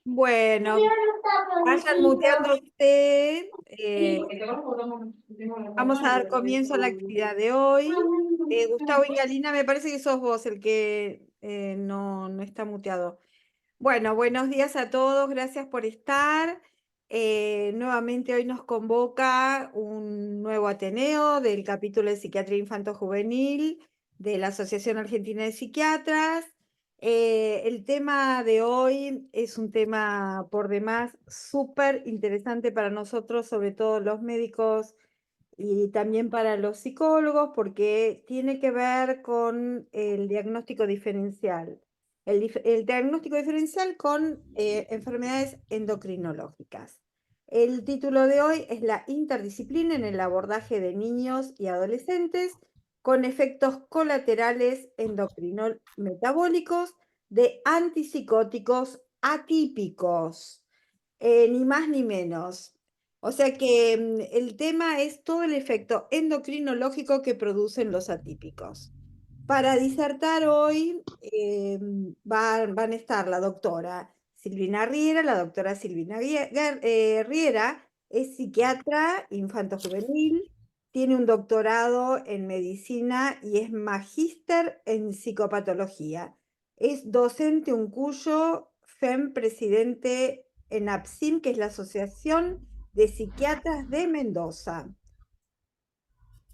Bueno, vayan muteando usted. Vamos a dar comienzo a la actividad de hoy. Gustavo y Galina, me parece que sos vos el que no está muteado. Bueno, buenos días a todos, gracias por estar. Nuevamente hoy nos convoca un nuevo Ateneo del capítulo de Psiquiatría Infanto-Juvenil de la Asociación Argentina de Psiquiatras. El tema de hoy es un tema por demás súper interesante para nosotros, sobre todo los médicos y también para los psicólogos, porque tiene que ver con el diagnóstico diferencial. El diagnóstico diferencial con enfermedades endocrinológicas. El título de hoy es la interdisciplina en el abordaje de niños y adolescentes con efectos colaterales endocrino-metabólicos de antipsicóticos atípicos, ni más ni menos. O sea que el tema es todo el efecto endocrinológico que producen los atípicos. Para disertar hoy van a estar la doctora Silvina Riera. La doctora Silvina Riera es psiquiatra infanto-juvenil, tiene un doctorado en medicina y es magíster en psicopatología. Es docente Uncuyo, FEM presidente en APSIM, que es la Asociación de Psiquiatras de Mendoza.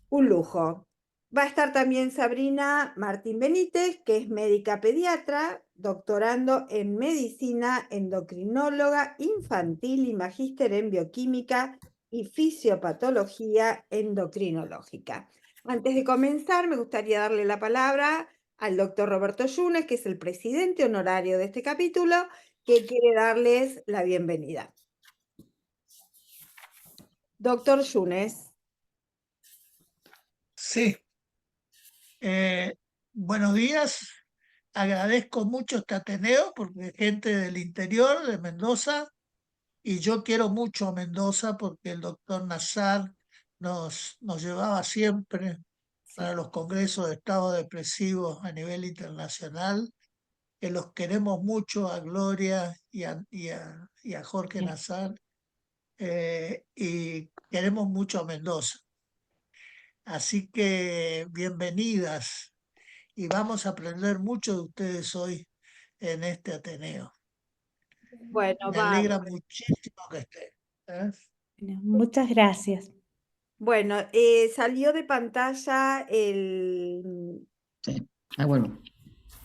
Un lujo. Va a estar también Sabrina Martín Benítez, que es médica pediatra, doctorando en medicina, endocrinóloga infantil y magíster en bioquímica y fisiopatología endocrinológica. Antes de comenzar, me gustaría darle la palabra al doctor Roberto Yunes, que es el presidente honorario de este capítulo, que quiere darles la bienvenida. Doctor Yunes. Sí, buenos días. Agradezco mucho este Ateneo porque es gente del interior de Mendoza y yo quiero mucho a Mendoza porque el doctor Nazar nos llevaba siempre para los congresos de estado depresivos a nivel internacional, que los queremos mucho a Gloria y a Jorge Nazar, y queremos mucho a Mendoza. Así que bienvenidas y vamos a aprender mucho de ustedes hoy en este Ateneo. Bueno, Me va. alegra muchísimo que estén. ¿eh? Bueno, muchas gracias. Bueno, salió de pantalla Sí, ahí vuelvo.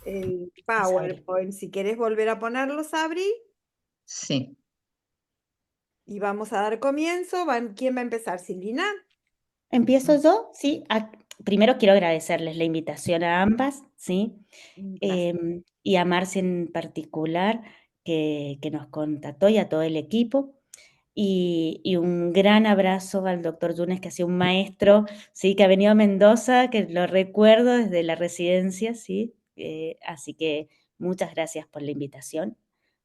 el PowerPoint. Si querés volver a ponerlo, Sabri, Sí, y vamos a dar comienzo. ¿Quién va a empezar? ¿Silvina? ¿Empiezo yo? Sí. Primero quiero agradecerles la invitación a ambas, ¿sí? Un placer. Y a Marce en particular, que nos contactó, y a todo el equipo. Y un gran abrazo al doctor Yunes, que ha sido un maestro, ¿sí? Que ha venido a Mendoza, que lo recuerdo desde la residencia, ¿sí? Así que muchas gracias por la invitación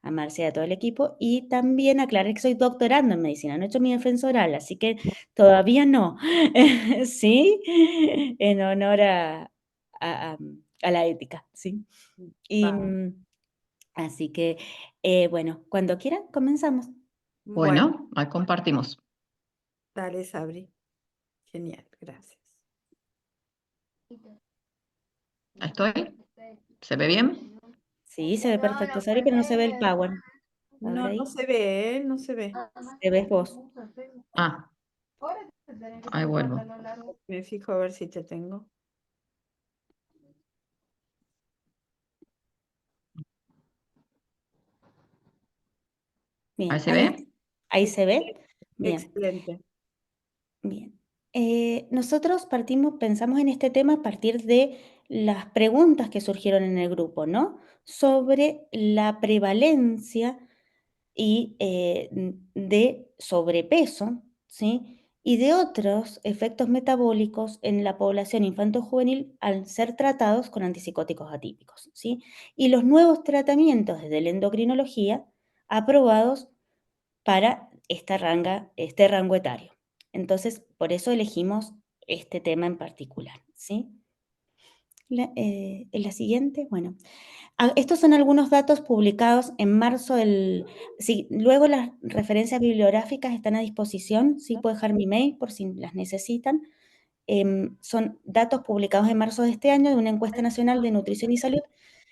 a Marce y a todo el equipo. Y también aclarar que soy doctorando en medicina, no he hecho mi defensa oral, así que todavía no, ¿sí? En honor a la ética, ¿sí? Y Va. así que, bueno, cuando quieran, comenzamos. Bueno, bueno, ahí compartimos. dale, Sabri. Genial, gracias. Ahí estoy. ¿Se ve bien? Sí, se ve perfecto, Sabri, pero no se ve el power. A ver No, ahí. no se ve, ¿eh? No se ve. Te ves vos. Ah, ahí vuelvo. Me fijo a ver si te tengo. ¿Ahí Bien, se ve? ahí se ve. Bien, Excelente. bien. Nosotros pensamos en este tema a partir de las preguntas que surgieron en el grupo, ¿no? Sobre la prevalencia y de sobrepeso, ¿sí? Y de otros efectos metabólicos en la población infanto-juvenil al ser tratados con antipsicóticos atípicos, ¿sí? Y los nuevos tratamientos desde la endocrinología aprobados para este rango etario. Entonces, por eso elegimos este tema en particular, ¿sí? En la siguiente, bueno. Estos son algunos datos publicados en marzo del... Sí, luego las referencias bibliográficas están a disposición, sí puedo dejar mi mail por si las necesitan. Son datos publicados en marzo de este año de una encuesta nacional de nutrición y salud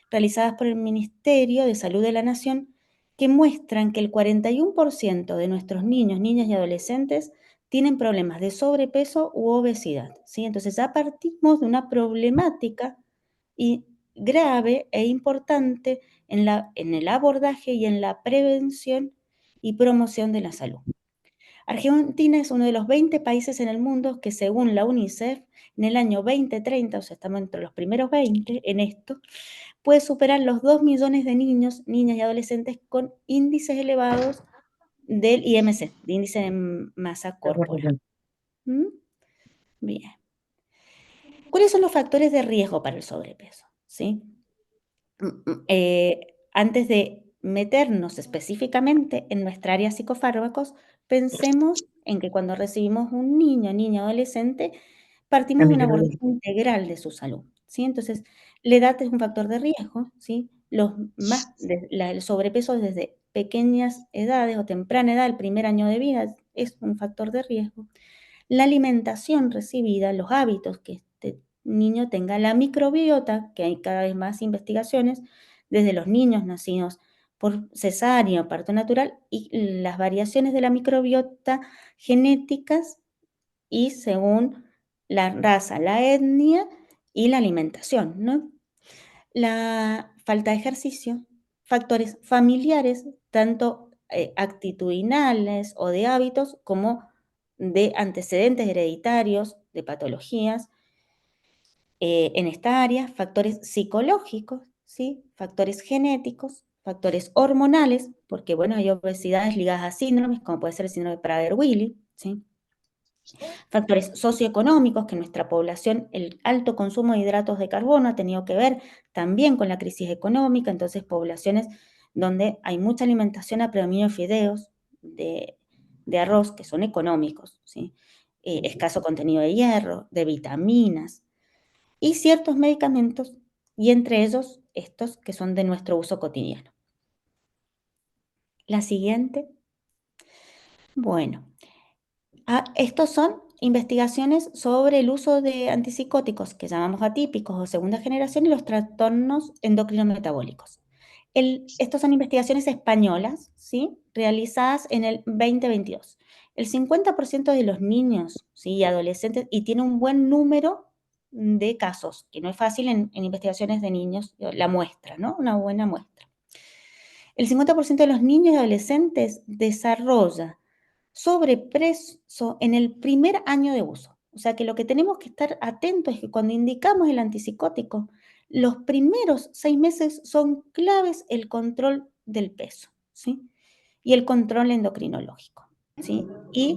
realizadas por el Ministerio de Salud de la Nación, que muestran que el 41% de nuestros niños, niñas y adolescentes tienen problemas de sobrepeso u obesidad, ¿sí? Entonces ya partimos de una problemática grave e importante en el abordaje y en la prevención y promoción de la salud. Argentina es uno de los 20 países en el mundo que, según la UNICEF, en el año 2030, o sea, estamos entre los primeros 20 en esto, puede superar los 2 millones de niños, niñas y adolescentes con índices elevados del IMC, de índice de masa corporal. ¿Mm? Bien. ¿Cuáles son los factores de riesgo para el sobrepeso? ¿Sí? Antes de meternos específicamente en nuestra área psicofármacos, pensemos en que cuando recibimos un niño, niña, adolescente, partimos de un abordaje integral de su salud, ¿sí? Entonces, la edad es un factor de riesgo, ¿sí? El sobrepeso desde pequeñas edades o temprana edad, el primer año de vida, es un factor de riesgo. La alimentación recibida, los hábitos que este niño tenga, la microbiota, que hay cada vez más investigaciones, desde los niños nacidos por cesárea o parto natural, y las variaciones de la microbiota genéticas y según la raza, la etnia y la alimentación, ¿no? La falta de ejercicio, factores familiares, tanto actitudinales o de hábitos como de antecedentes hereditarios, de patologías, en esta área, factores psicológicos, ¿sí? Factores genéticos, factores hormonales, porque bueno, hay obesidades ligadas a síndromes, como puede ser el síndrome de Prader-Willi, ¿sí? Factores socioeconómicos, que en nuestra población el alto consumo de hidratos de carbono ha tenido que ver también con la crisis económica, entonces poblaciones donde hay mucha alimentación a predominio de fideos, de arroz, que son económicos, ¿sí? Escaso contenido de hierro, de vitaminas, y ciertos medicamentos, y entre ellos estos que son de nuestro uso cotidiano. La siguiente. Bueno, estos son investigaciones sobre el uso de antipsicóticos que llamamos atípicos o segunda generación y los trastornos endocrinometabólicos. Estas son investigaciones españolas, ¿sí? Realizadas en el 2022. El 50% de los niños, ¿sí? Y adolescentes, y tiene un buen número de casos, que no es fácil en investigaciones de niños, la muestra, ¿no? Una buena muestra. El 50% de los niños y adolescentes desarrolla sobrepeso en el primer año de uso. O sea que lo que tenemos que estar atentos es que cuando indicamos el antipsicótico, los primeros 6 meses son claves el control del peso, ¿sí? Y el control endocrinológico, ¿sí? Y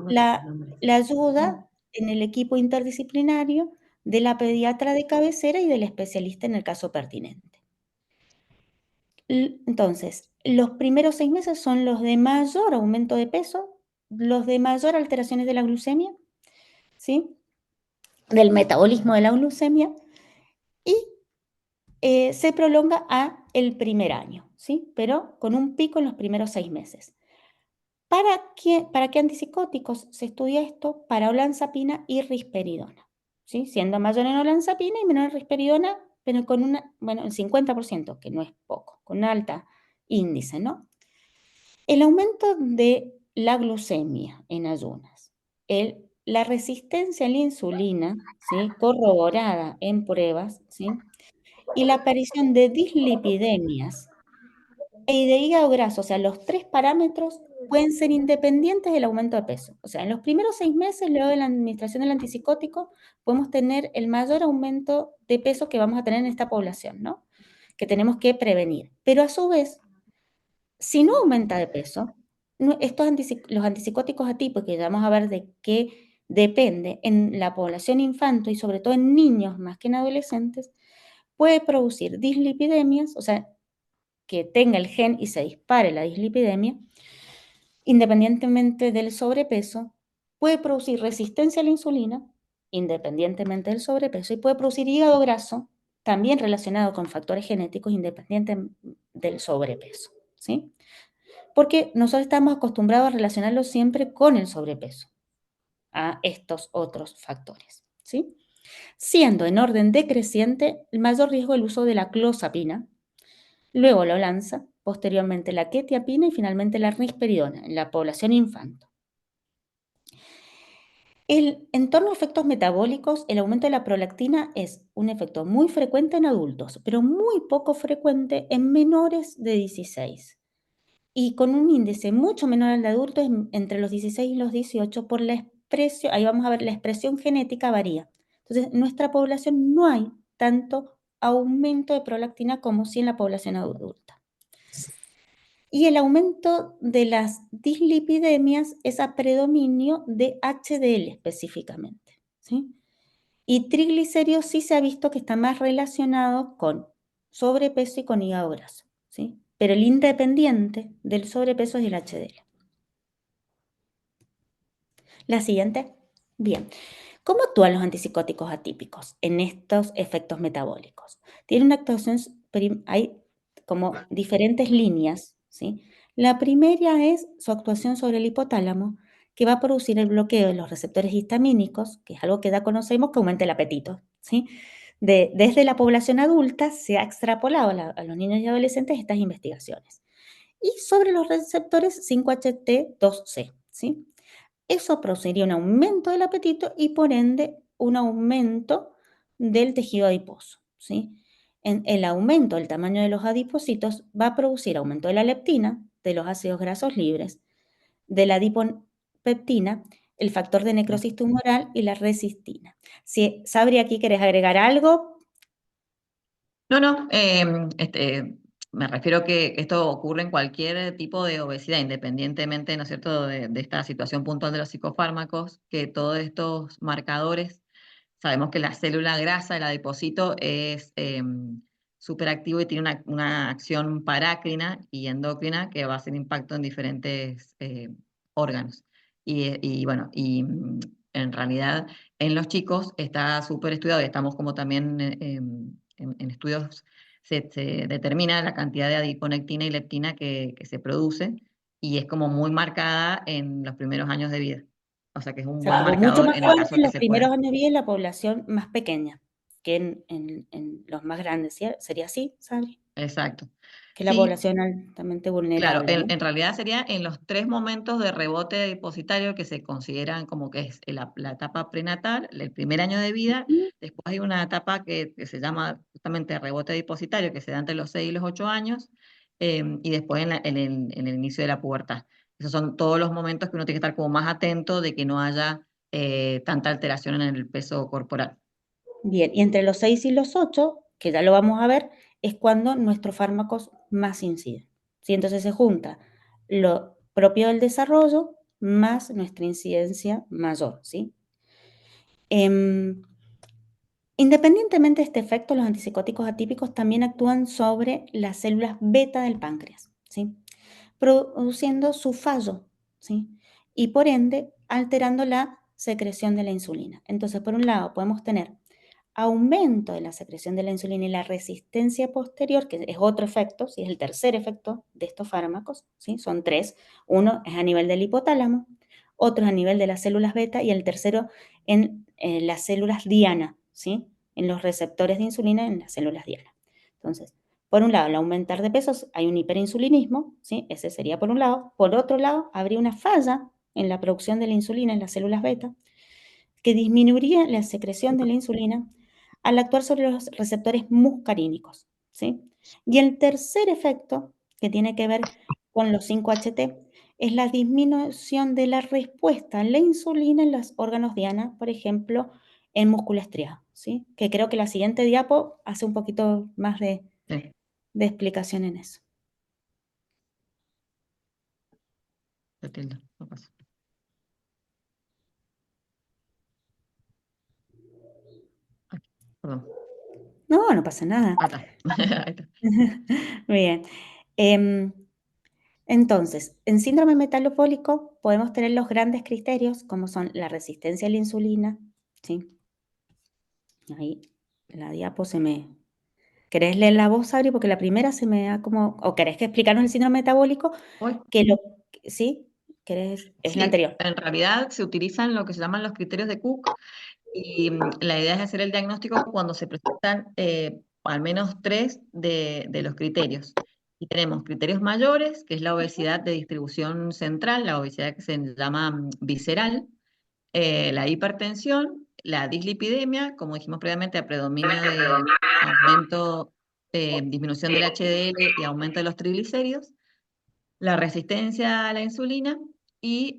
la ayuda en el equipo interdisciplinario de la pediatra de cabecera y del especialista en el caso pertinente. Entonces, los primeros 6 meses son los de mayor aumento de peso, los de mayor alteraciones de la glucemia, ¿sí? Del metabolismo de la glucemia, y se prolonga a el primer año, ¿sí? Pero con un pico en los primeros 6 meses. ¿Para qué antipsicóticos se estudia esto? Para olanzapina y risperidona, ¿sí? Siendo mayor en olanzapina y menor en risperidona, pero con el 50%, que no es poco, con alta índice, ¿no? El aumento de la glucemia en ayunas, la resistencia a la insulina, ¿sí? Corroborada en pruebas, ¿sí? Y la aparición de dislipidemias y de hígado graso, o sea, los 3 parámetros pueden ser independientes del aumento de peso. O sea, en los primeros 6 meses, luego de la administración del antipsicótico, podemos tener el mayor aumento de peso que vamos a tener en esta población, ¿no? Que tenemos que prevenir. Pero a su vez, si no aumenta de peso, los antipsicóticos atípicos, que vamos a ver de qué depende en la población infantil y sobre todo en niños más que en adolescentes, puede producir dislipidemias, o sea, que tenga el gen y se dispare la dislipidemia, independientemente del sobrepeso, puede producir resistencia a la insulina, independientemente del sobrepeso, y puede producir hígado graso, también relacionado con factores genéticos independientes del sobrepeso, ¿sí? Porque nosotros estamos acostumbrados a relacionarlo siempre con el sobrepeso, a estos otros factores, ¿sí? Siendo en orden decreciente el mayor riesgo el uso de la clozapina, luego la olanza, posteriormente la quetiapina y finalmente la risperidona en la población infantil. En torno a efectos metabólicos, el aumento de la prolactina es un efecto muy frecuente en adultos, pero muy poco frecuente en menores de 16 y con un índice mucho menor al de adultos entre los 16 y los 18 por la expresión, ahí vamos a ver, la expresión genética varía. Entonces, en nuestra población no hay tanto aumento de prolactina como sí en la población adulta. Y el aumento de las dislipidemias es a predominio de HDL específicamente, ¿sí? Y triglicéridos sí se ha visto que está más relacionado con sobrepeso y con hígado graso, ¿sí? Pero el independiente del sobrepeso es el HDL. La siguiente. Bien. ¿Cómo actúan los antipsicóticos atípicos en estos efectos metabólicos? Tienen una actuación, hay como diferentes líneas, ¿sí? La primera es su actuación sobre el hipotálamo, que va a producir el bloqueo de los receptores histamínicos, que es algo que ya conocemos que aumenta el apetito, ¿sí? Desde la población adulta se ha extrapolado a los niños y adolescentes estas investigaciones. Y sobre los receptores 5-HT2C, ¿sí? Eso produciría un aumento del apetito y por ende un aumento del tejido adiposo, ¿sí? El aumento del tamaño de los adipocitos va a producir aumento de la leptina, de los ácidos grasos libres, de la adipopeptina, el factor de necrosis tumoral y la resistina. Si, Sabri, aquí querés agregar algo. No, me refiero que esto ocurre en cualquier tipo de obesidad, independientemente, ¿no es cierto?, de esta situación puntual de los psicofármacos, que todos estos marcadores, sabemos que la célula grasa, el adipocito, es súper activo y tiene una acción parácrina y endocrina que va a hacer impacto en diferentes órganos. En realidad en los chicos está súper estudiado y estamos como también en estudios se determina la cantidad de adiponectina y leptina que se produce y es como muy marcada en los primeros años de vida. O sea que es un O sea, buen como mucho marcador más en el fuerte caso de en que los se primeros pueda. años de vida en la población más pequeña que en los más grandes, ¿sí? ¿Sería así, Sabri? Exacto. Que la Sí, población altamente claro, vulnerable, ¿no? en realidad sería en los 3 momentos de rebote depositario que se consideran como que es la etapa prenatal, el primer año de vida, Ujú. después hay una etapa que se llama justamente rebote depositario, que se da entre los 6 y los 8 años, y después en el inicio de la pubertad. Esos son todos los momentos que uno tiene que estar como más atento de que no haya tanta alteración en el peso corporal. Bien, y entre los 6 y los 8, que ya lo vamos a ver, es cuando nuestros fármacos más inciden, ¿sí? Entonces se junta lo propio del desarrollo más nuestra incidencia mayor, ¿sí? Em, Independientemente de este efecto, los antipsicóticos atípicos también actúan sobre las células beta del páncreas, ¿sí? Produciendo su fallo, ¿sí? Y por ende alterando la secreción de la insulina. Entonces, por un lado, podemos tener aumento de la secreción de la insulina y la resistencia posterior, que es otro efecto, ¿sí? Es el tercer efecto de estos fármacos, ¿sí? Son 3. Uno es a nivel del hipotálamo, otro es a nivel de las células beta y el tercero en las células diana, ¿sí? En los receptores de insulina en las células diana. Entonces, por un lado, al aumentar de pesos hay un hiperinsulinismo, ¿sí? Ese sería por un lado. Por otro lado, habría una falla en la producción de la insulina en las células beta, que disminuiría la secreción de la insulina al actuar sobre los receptores muscarínicos, ¿sí? Y el tercer efecto, que tiene que ver con los 5-HT, es la disminución de la respuesta a la insulina en los órganos diana, por ejemplo, en músculo estriado, ¿sí? Que creo que la siguiente diapo hace un poquito más de Sí, explicación en eso. te tildo, no pasa. Ay, perdón. No, no pasa nada. Ah, está. Ahí está. Bien. Em, Entonces, en síndrome metabólico podemos tener los grandes criterios como son la resistencia a la insulina, ¿sí? Ahí la diapo se me ¿Querés leerla vos, Sabri? Porque la primera se me da como... ¿O querés que explicarnos el síndrome metabólico? Hoy, Que lo... ¿Sí? ¿Querés? Es la sí, anterior. en realidad se utilizan lo que se llaman los criterios de Cook y la idea es hacer el diagnóstico cuando se presentan al menos tres de los criterios. Y tenemos criterios mayores, que es la obesidad de distribución central, la obesidad que se llama visceral, la hipertensión, la dislipidemia, como dijimos previamente, a predominio de aumento, disminución del HDL y aumento de los triglicéridos, la resistencia a la insulina y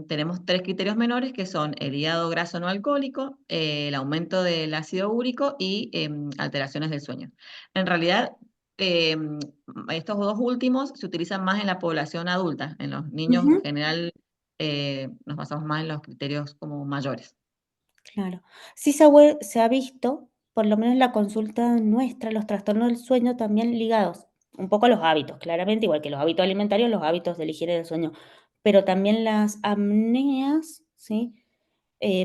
tenemos tres criterios menores que son el hígado graso no alcohólico, el aumento del ácido úrico y alteraciones del sueño. En realidad, estos dos últimos se utilizan más en la población adulta. En los niños en Ujú. general nos basamos más en los criterios como mayores. Claro. Sí se ha visto, por lo menos en la consulta nuestra, los trastornos del sueño también ligados un poco a los hábitos, claramente, igual que los hábitos alimentarios, los hábitos de la higiene del sueño, pero también las apneas, ¿sí?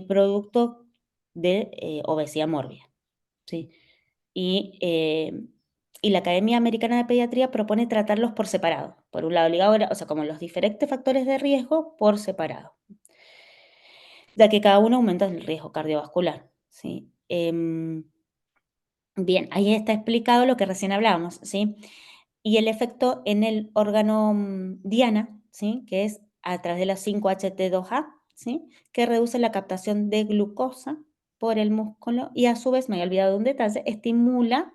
Producto de obesidad mórbida, ¿sí? Y, y la Academia Americana de Pediatría propone tratarlos por separado. Por un lado, ligado, o sea, como los diferentes factores de riesgo por separado, ya que cada uno aumenta el riesgo cardiovascular, ¿sí? Bien, ahí está explicado lo que recién hablábamos, ¿sí? Y el efecto en el órgano diana, ¿sí? Que es a través de la 5-HT2A, ¿sí? Que reduce la captación de glucosa por el músculo y a su vez, me había olvidado de un detalle, estimula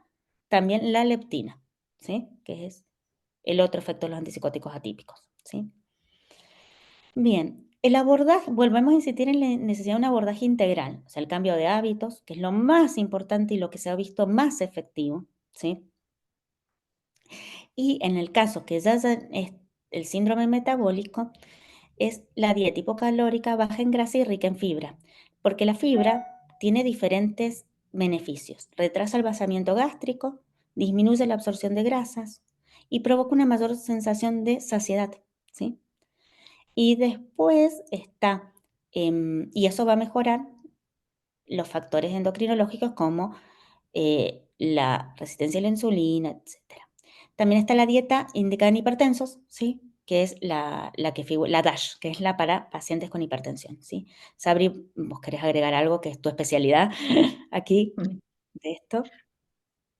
también la leptina, ¿sí? Que es el otro efecto de los antipsicóticos atípicos, ¿sí? Bien, el abordaje, volvemos a insistir en la necesidad de un abordaje integral, o sea, el cambio de hábitos, que es lo más importante y lo que se ha visto más efectivo, ¿sí? Y en el caso que ya es el síndrome metabólico, es la dieta hipocalórica, baja en grasa y rica en fibra, porque la fibra tiene diferentes beneficios. Retrasa el vaciamiento gástrico, disminuye la absorción de grasas y provoca una mayor sensación de saciedad, ¿sí? Y después está, y eso va a mejorar los factores endocrinológicos como la resistencia a la insulina, etcétera. También está la dieta indicada en hipertensos, ¿sí? Que es la DASH, que es la para pacientes con hipertensión, ¿sí? Sabri, ¿vos querés agregar algo que es tu especialidad aquí de esto?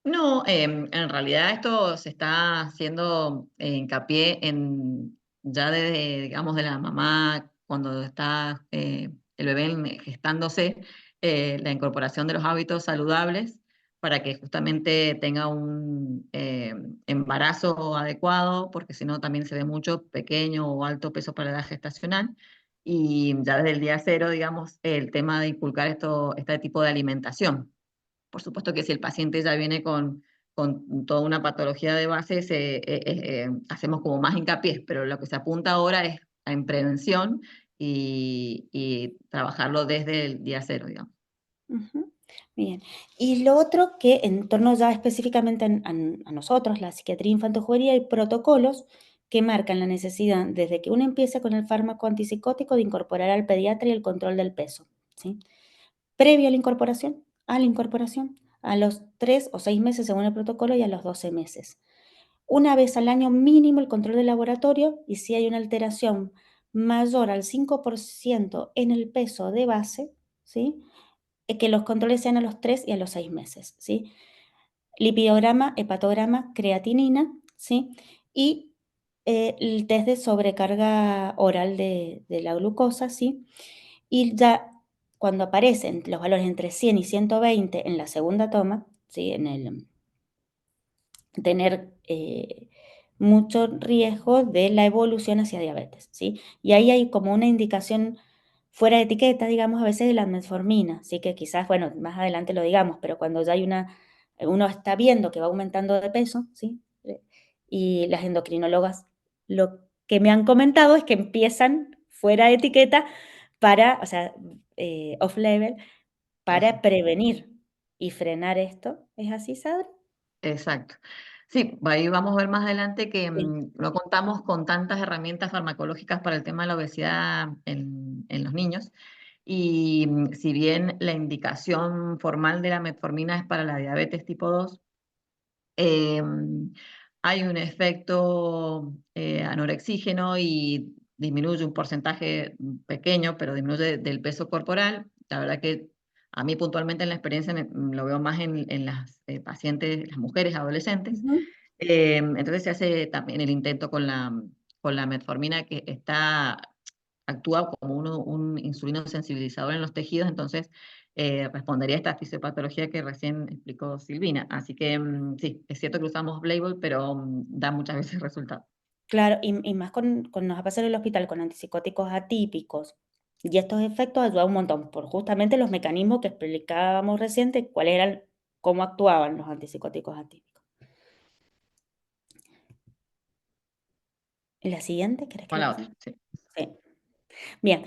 No, en realidad esto se está haciendo hincapié en ya desde, digamos, de la mamá cuando está el bebé gestándose, la incorporación de los hábitos saludables para que justamente tenga un embarazo adecuado, porque si no también se ve mucho pequeño o alto peso para la edad gestacional. Y ya desde el día cero, digamos, el tema de inculcar este tipo de alimentación. Por supuesto que si el paciente ya viene con toda una patología de base, hacemos como más hincapié, pero lo que se apunta ahora es en prevención y trabajarlo desde el día cero, digamos. Ujú. Bien. Y lo otro que en torno ya específicamente a nosotros, la psiquiatría infanto-juvenil, hay protocolos que marcan la necesidad, desde que uno empieza con el fármaco antipsicótico, de incorporar al pediatra y el control del peso, ¿sí? Previo a la incorporación, a los 3 o 6 meses según el protocolo y a los 12 meses. Una vez al año mínimo el control de laboratorio y si hay una alteración mayor al 5% en el peso de base, ¿sí? Que los controles sean a los 3 y a los 6 meses, ¿sí? Lipidograma, hepatograma, creatinina, ¿sí? Y el test de sobrecarga oral de la glucosa, ¿sí? Y ya cuando aparecen los valores entre 100 y 120 en la segunda toma, ¿sí? En el tener mucho riesgo de la evolución hacia diabetes, ¿sí? Y ahí hay como una indicación fuera de etiqueta, digamos, a veces de la metformina, así que quizás, bueno, más adelante lo digamos, pero cuando ya hay uno está viendo que va aumentando de peso, ¿sí? Y las endocrinólogas lo que me han comentado es que empiezan fuera de etiqueta para, o sea, off-label, para Exacto. prevenir y frenar esto. ¿Es así, Sadri? Exacto. Sí, ahí vamos a ver más adelante que Sí. no contamos con tantas herramientas farmacológicas para el tema de la obesidad en los niños. Y si bien la indicación formal de la metformina es para la diabetes tipo 2, hay un efecto anorexígeno y disminuye un porcentaje pequeño, pero disminuye del peso corporal. La verdad que a mí puntualmente en la experiencia lo veo más en las pacientes, las mujeres adolescentes. Ujú. Entonces se hace también el intento con la metformina que actúa como un insulino sensibilizador en los tejidos, entonces respondería a esta fisiopatología que recién explicó Silvina. Así que sí, es cierto que usamos label, pero da muchas veces resultado. Claro, y más con nos ha pasado en el hospital con antipsicóticos atípicos. Y estos efectos ayudan un montón por justamente los mecanismos que explicábamos reciente, cuáles eran, cómo actuaban los antipsicóticos atípicos. ¿En la siguiente? ¿Querés que Con le la pase? otra, sí. Sí. Bien,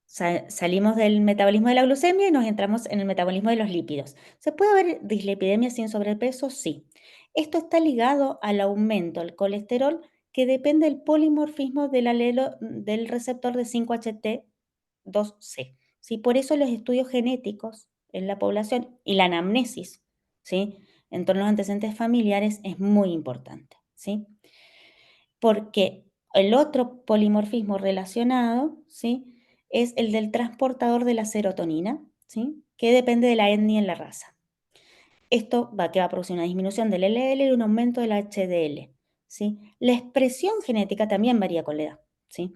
salimos del metabolismo de la glucemia y nos entramos en el metabolismo de los lípidos. ¿Se puede haber dislipidemia sin sobrepeso? Sí. Esto está ligado al aumento del colesterol que depende del polimorfismo del alelo del receptor de 5-HT2C. ¿Sí? Por eso los estudios genéticos en la población y la anamnesis, ¿sí?, en torno a los antecedentes familiares es muy importante, ¿sí? Porque el otro polimorfismo relacionado, ¿sí?, es el del transportador de la serotonina, ¿sí?, que depende de la etnia en la raza. Esto va a producir una disminución del LDL y un aumento del HDL, ¿sí? La expresión genética también varía con la edad, ¿sí?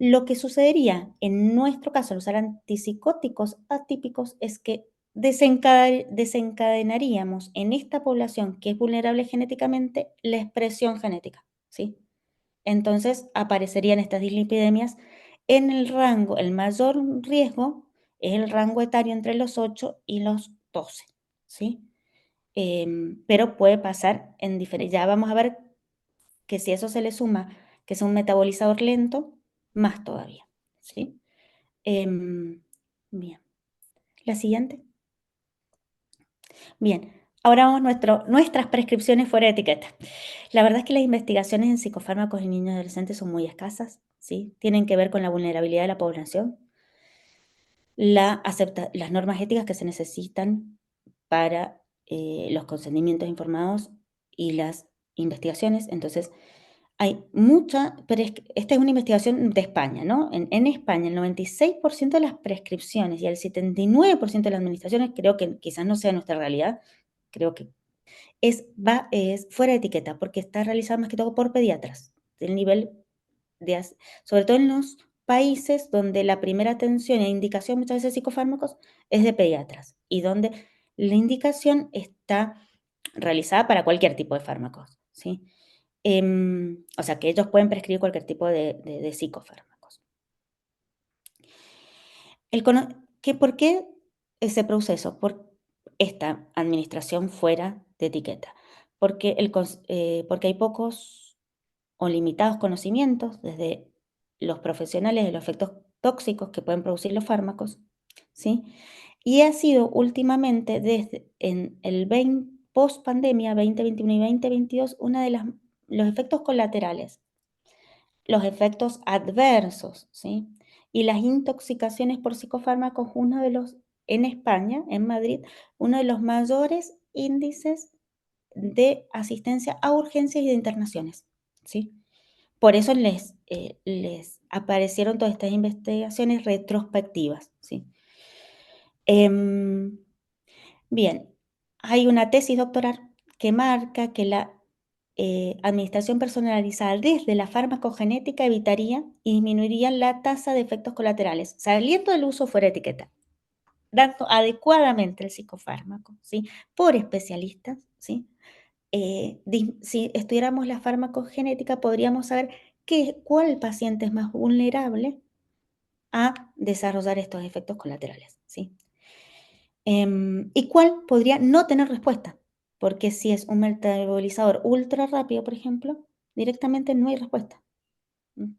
Lo que sucedería en nuestro caso al usar antipsicóticos atípicos es que desencadenaríamos en esta población que es vulnerable genéticamente la expresión genética, ¿sí? Entonces aparecerían estas dislipidemias en el rango, el mayor riesgo es el rango etario entre los 8 y los 12, ¿sí? Pero puede pasar en diferentes, ya vamos a ver que si eso se le suma, que es un metabolizador lento, más todavía, ¿sí? Bien, la siguiente. Bien, ahora vamos a nuestras prescripciones fuera de etiqueta. La verdad es que las investigaciones en psicofármacos en niños y adolescentes son muy escasas, ¿sí? Tienen que ver con la vulnerabilidad de la población, las normas éticas que se necesitan para los consentimientos informados y las investigaciones. Entonces, hay mucha, pero esta es una investigación de España, ¿no? En España, el 96% de las prescripciones y el 79% de las administraciones, creo que quizás no sea nuestra realidad, creo que es fuera de etiqueta, porque está realizada más que todo por pediatras, del nivel sobre todo en los países donde la primera atención e indicación muchas veces de psicofármacos es de pediatras y donde la indicación está realizada para cualquier tipo de fármacos, ¿sí? O sea, que ellos pueden prescribir cualquier tipo de psicofármacos. ¿Por qué se produce eso? Por esta administración fuera de etiqueta. Porque hay pocos o limitados conocimientos desde los profesionales de los efectos tóxicos que pueden producir los fármacos, ¿sí? Y ha sido últimamente, desde en el post pandemia 2021 y 2022, los efectos colaterales, los efectos adversos, ¿sí?, y las intoxicaciones por psicofármacos, en España, en Madrid, uno de los mayores índices de asistencia a urgencias y de internaciones, ¿sí? Por eso les aparecieron todas estas investigaciones retrospectivas, ¿sí? Em, Bien, hay una tesis doctoral que marca que la administración personalizada desde la farmacogenética evitaría y disminuiría la tasa de efectos colaterales, saliendo del uso fuera de etiqueta, dando adecuadamente el psicofármaco, ¿sí?, por especialistas, ¿sí? Si estudiáramos la farmacogenética, podríamos saber cuál paciente es más vulnerable a desarrollar estos efectos colaterales, ¿sí? ¿Y cuál podría no tener respuesta? Porque si es un metabolizador ultra rápido, por ejemplo, directamente no hay respuesta. ¿Mm?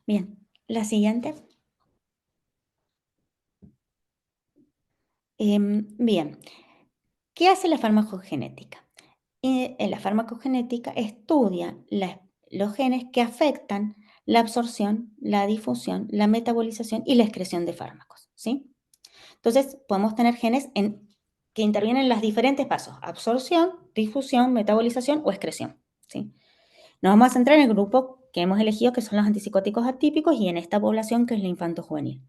Bien, la siguiente. Bien, ¿qué hace la farmacogenética? En la farmacogenética estudia los genes que afectan la absorción, la difusión, la metabolización y la excreción de fármacos, ¿sí? Entonces, podemos tener genes que intervienen en los diferentes pasos: absorción, difusión, metabolización o excreción, ¿sí? Nos vamos a centrar en el grupo que hemos elegido, que son los antipsicóticos atípicos, y en esta población que es la infanto-juvenil.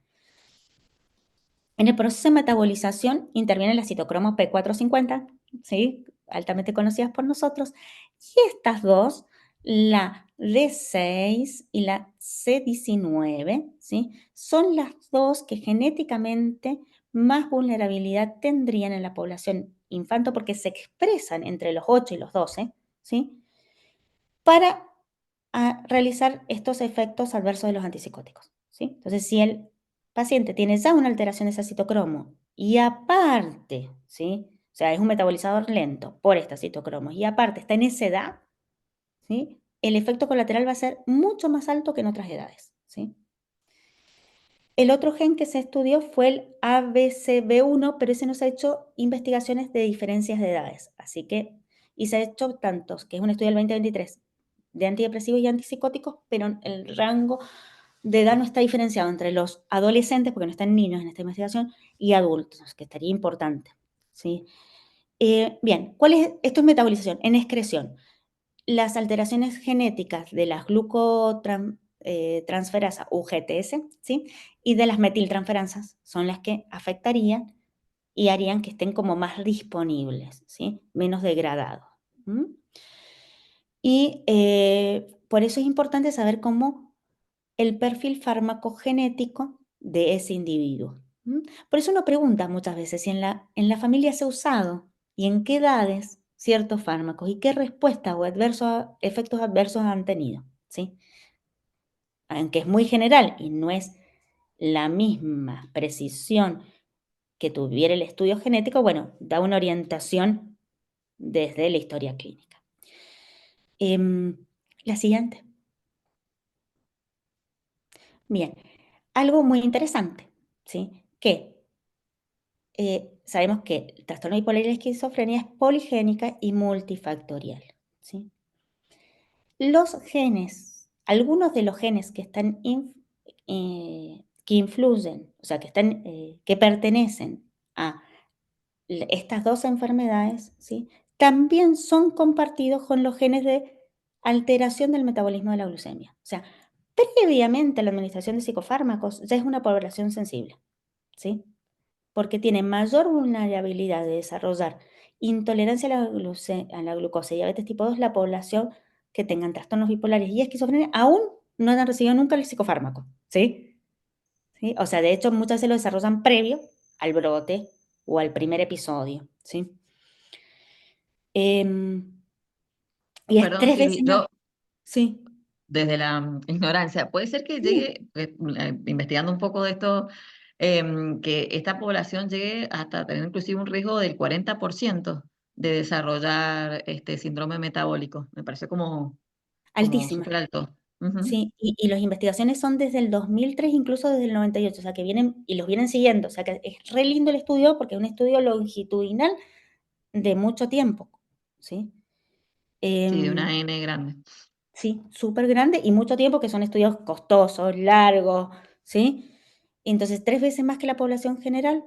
En el proceso de metabolización intervienen las citocromos P450, ¿sí? Altamente conocidas por nosotros, y estas dos, la D6 y la C19, ¿sí? Son las dos que genéticamente más vulnerabilidad tendrían en la población infanto, porque se expresan entre los 8 y los 12, ¿sí? Para realizar estos efectos adversos de los antipsicóticos, ¿sí? Entonces, si el paciente tiene ya una alteración de ese citocromo y aparte, ¿sí? O sea, es un metabolizador lento por estas citocromos y aparte está en esa edad, ¿sí? El efecto colateral va a ser mucho más alto que en otras edades, ¿sí? El otro gen que se estudió fue el ABCB1, pero ese no se ha hecho investigaciones de diferencias de edades, así que, y se ha hecho tantos, que es un estudio del 2023, de antidepresivos y antipsicóticos, pero el rango de edad no está diferenciado entre los adolescentes, porque no están niños en esta investigación, y adultos, que estaría importante, ¿sí? Bien, esto es metabolización. En excreción, las alteraciones genéticas de las glucotransferasa UGTS, ¿sí? Y de las metiltransferansas son las que afectarían y harían que estén como más disponibles, ¿sí? Menos degradados. Y por eso es importante saber cómo el perfil farmacogenético de ese individuo. Por eso uno pregunta muchas veces si en la familia se ha usado y en qué edades ciertos fármacos y qué respuestas o efectos adversos han tenido, ¿sí? Aunque es muy general y no es la misma precisión que tuviera el estudio genético, bueno, da una orientación desde la historia clínica. La siguiente. Bien, algo muy interesante, ¿sí? Que sabemos que el trastorno bipolar y la esquizofrenia es poligénica y multifactorial, ¿sí? Los genes, algunos de los genes que están que influyen, o sea, que pertenecen a estas dos enfermedades, ¿sí? También son compartidos con los genes de alteración del metabolismo de la glucemia. O sea, previamente a la administración de psicofármacos ya es una población sensible, ¿sí? Porque tiene mayor vulnerabilidad de desarrollar intolerancia a la glucosa y diabetes tipo 2 la población que tengan trastornos bipolares y esquizofrenia aún no han recibido nunca el psicofármaco, ¿sí? ¿Sí? O sea, de hecho, muchas veces lo desarrollan previo al brote o al primer episodio, ¿sí? Y es Perdón, 3 Silvi, veces más. yo Sí, desde la ignorancia, puede ser que sí. llegue, investigando un poco de esto, que esta población llegue hasta tener inclusive un riesgo del 40% de desarrollar este síndrome metabólico. Me parece como Altísima. súper alto. Ujú. Sí, y las investigaciones son desde el 2003, incluso desde el 98, o sea, que vienen y los vienen siguiendo. O sea, que es re lindo el estudio porque es un estudio longitudinal de mucho tiempo, ¿sí? Sí, de Em, una N grande. sí, súper grande y mucho tiempo, que son estudios costosos, largos, ¿sí? Entonces, 3 veces más que la población general.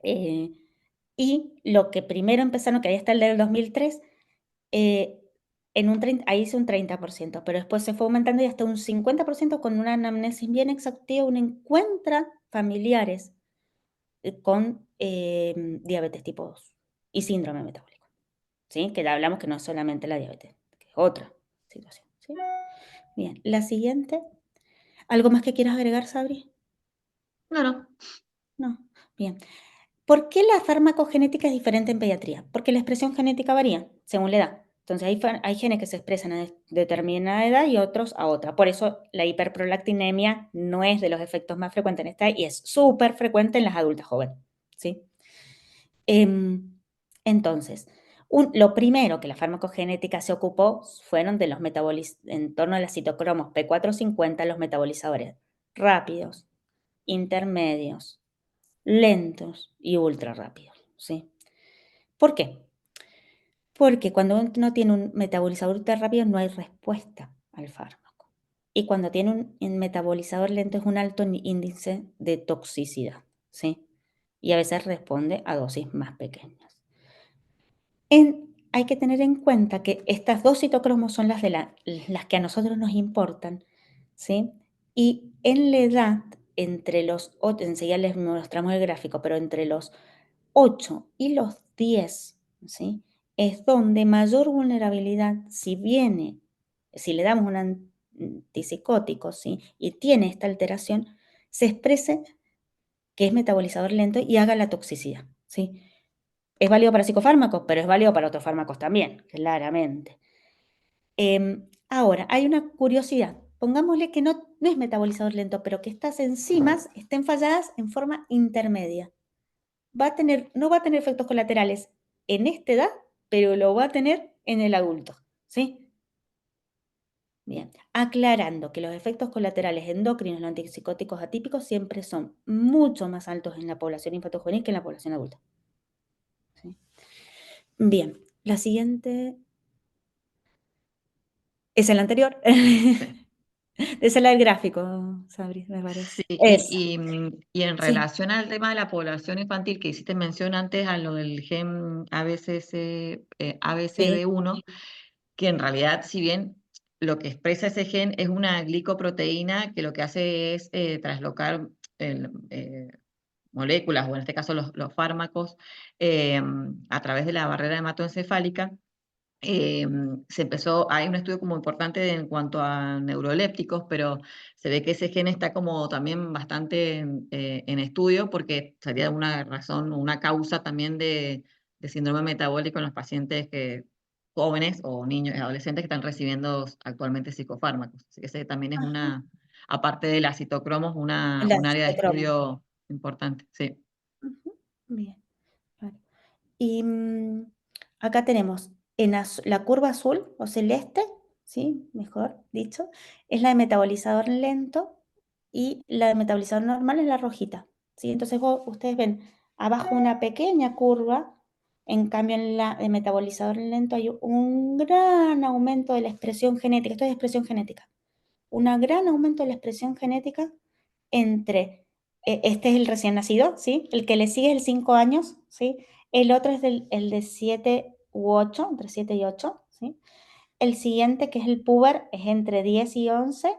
eh, y lo que primero empezaron, que ahí está el del 2003, eh, ahí hice un 30%, pero después se fue aumentando y hasta un 50% con una anamnesis bien exhaustiva, uno encuentra familiares con diabetes tipo 2 y síndrome metabólico, ¿sí? Que ya hablamos que no es solamente la diabetes, que es otra situación, ¿sí? Bien, la siguiente. ¿Algo más que quieras agregar, Sabri? No, no. No. Bien. ¿Por qué la farmacogenética es diferente en pediatría? Porque la expresión genética varía según la edad. Entonces, hay genes que se expresan a determinada edad y otros a otra. Por eso, la hiperprolactinemia no es de los efectos más frecuentes en esta y es súper frecuente en las adultas jóvenes, ¿sí? Entonces, lo primero que la farmacogenética se ocupó fueron de los en torno a las citocromos P450, los metabolizadores rápidos, intermedios, lentos y ultra rápidos, ¿sí? ¿Por qué? Porque cuando uno tiene un metabolizador ultra rápido no hay respuesta al fármaco. Y cuando tiene un metabolizador lento es un alto índice de toxicidad, ¿sí? y a veces responde a dosis más pequeñas. Hay que tener en cuenta que estas 2 citocromos son las que a nosotros nos importan, ¿sí? Y en la edad, enseguida les mostramos el gráfico, pero entre los 8 y los 10, ¿sí? Es donde mayor vulnerabilidad, si le damos un antipsicótico, ¿sí? Y tiene esta alteración, se exprese que es metabolizador lento y haga la toxicidad, ¿sí? Es válido para psicofármacos, pero es válido para otros fármacos también, claramente. Ahora, hay una curiosidad. Pongámosle que no es metabolizador lento, pero que estas enzimas estén falladas en forma intermedia. No va a tener efectos colaterales en esta edad, pero lo va a tener en el adulto, ¿sí? Bien, aclarando que los efectos colaterales endocrinos, los antipsicóticos atípicos, siempre son mucho más altos en la población infantojuvenil que en la población adulta. ¿Sí? Bien, la siguiente es el anterior. Es la del gráfico, Sabri, me parece. Sí, Es, y en sí, relación al tema de la población infantil que hiciste mención antes a lo del gen sí, ABCD1, que en realidad, si bien lo que expresa ese gen es una glicoproteína que lo que hace es traslocar moléculas, o en este caso los fármacos, a través de la barrera hematoencefálica. Hay un estudio como importante en cuanto a neurolépticos, pero se ve que ese gen está como también bastante en estudio porque sería una razón, una causa también de síndrome metabólico en los pacientes jóvenes o niños y adolescentes que están recibiendo actualmente psicofármacos. Así que ese también es ajá, aparte de la citocromos, la un área de citocromo. estudio importante. Sí. Ujú, bien, vale. Y acá tenemos la curva azul o celeste, ¿sí? Mejor dicho, es la de metabolizador lento y la de metabolizador normal es la rojita, ¿sí? Entonces ustedes ven abajo una pequeña curva, en cambio en la de metabolizador lento hay un gran aumento de la expresión genética, esto es expresión genética, un gran aumento de la expresión genética entre, este es el recién nacido, ¿sí? El que le sigue es el 5 años, ¿sí? El otro es el de 7 u 8, entre 7 y 8, ¿sí? El siguiente, que es el puber, es entre 10 y 11,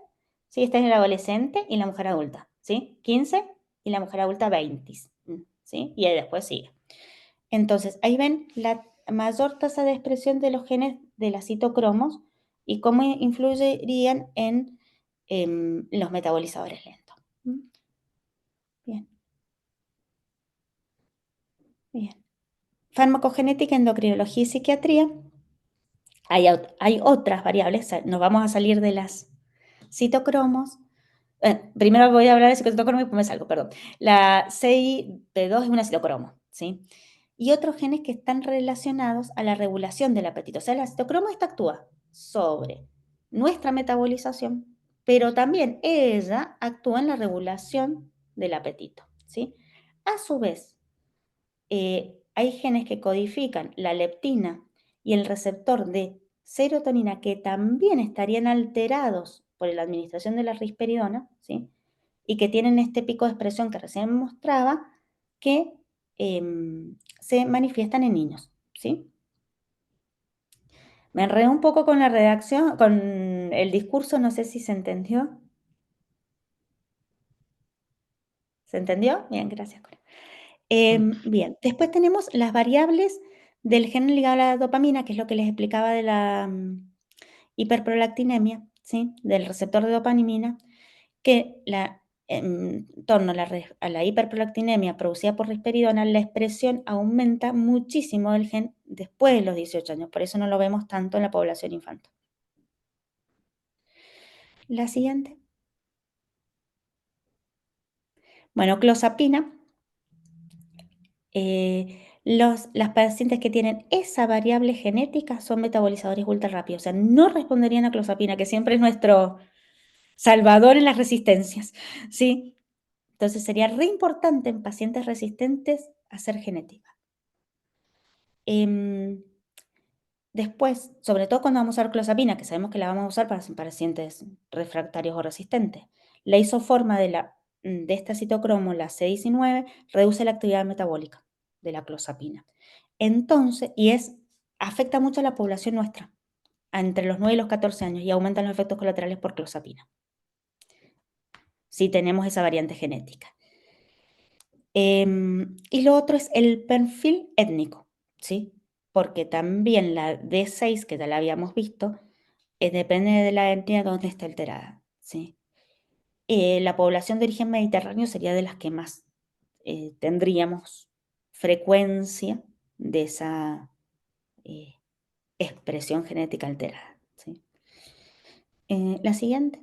¿sí? Este es el adolescente y la mujer adulta, ¿sí? 15 y la mujer adulta 20, ¿sí? Y ahí después sigue. Entonces, ahí ven la mayor tasa de expresión de los genes de las citocromos y cómo influirían en los metabolizadores lentos. Bien, bien. Farmacogenética, endocrinología y psiquiatría. Hay otras variables, nos vamos a salir de las citocromos. Primero voy a hablar de citocromo y después me salgo, perdón. La CIP2 es una citocromo, ¿sí? Y otros genes que están relacionados a la regulación del apetito. O sea, la citocromo esta actúa sobre nuestra metabolización, pero también ella actúa en la regulación del apetito, ¿sí? A su vez, hay genes que codifican la leptina y el receptor de serotonina que también estarían alterados por la administración de la risperidona, ¿sí? Y que tienen este pico de expresión que recién mostraba, que se manifiestan en niños, ¿sí? Me enredé un poco con la redacción, con el discurso, no sé si se entendió. ¿Se entendió? Bien, gracias, Cora. Bien, después tenemos las variables del gen ligado a la dopamina, que es lo que les explicaba de la hiperprolactinemia, ¿sí? Del receptor de dopamina, que en torno a la hiperprolactinemia producida por risperidona, la expresión aumenta muchísimo del gen después de los 18 años, por eso no lo vemos tanto en la población infantil. La siguiente. Bueno, clozapina. Las pacientes que tienen esa variable genética son metabolizadores ultra rápidos, o sea, no responderían a clozapina, que siempre es nuestro salvador en las resistencias, ¿sí? Entonces sería re importante en pacientes resistentes hacer genética. Después, sobre todo cuando vamos a usar clozapina, que sabemos que la vamos a usar para pacientes refractarios o resistentes, la isoforma de la de esta citocromo, la C19, reduce la actividad metabólica de la clozapina. Entonces, afecta mucho a la población nuestra, entre los 9 y los 14 años, y aumentan los efectos colaterales por clozapina, si tenemos esa variante genética. Y lo otro es el perfil étnico, ¿sí? Porque también la D6, que ya la habíamos visto, depende de la etnia donde esté alterada, ¿sí? La población de origen mediterráneo sería de las que más tendríamos frecuencia de esa eh, expresión genética alterada, ¿sí? La siguiente,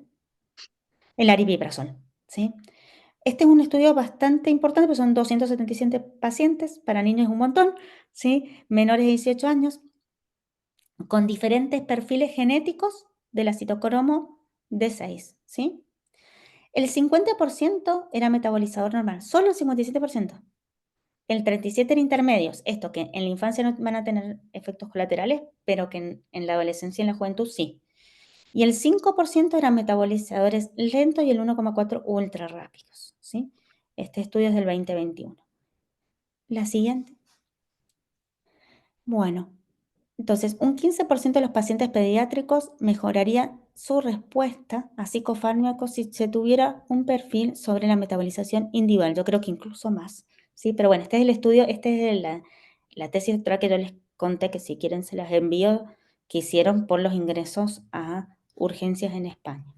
el aripiprazol, ¿sí? Este es un estudio bastante importante, porque son 277 pacientes, para niños es un montón, ¿sí? Menores de 18 años, con diferentes perfiles genéticos de la citocromo D6, ¿sí? El 50% era metabolizador normal, solo el 57%. El 37% era intermedios, esto que en la infancia no van a tener efectos colaterales, pero que en la adolescencia y en la juventud sí. Y el 5% eran metabolizadores lentos y el 1,4% ultra rápidos, ¿sí? Este estudio es del 2021. La siguiente. Bueno, entonces un 15% de los pacientes pediátricos mejoraría su respuesta a psicofármacos si se tuviera un perfil sobre la metabolización individual. Yo creo que incluso más, ¿sí? Pero bueno, este es el estudio, la tesis doctoral que yo les conté, que si quieren se las envío, que hicieron por los ingresos a urgencias en España.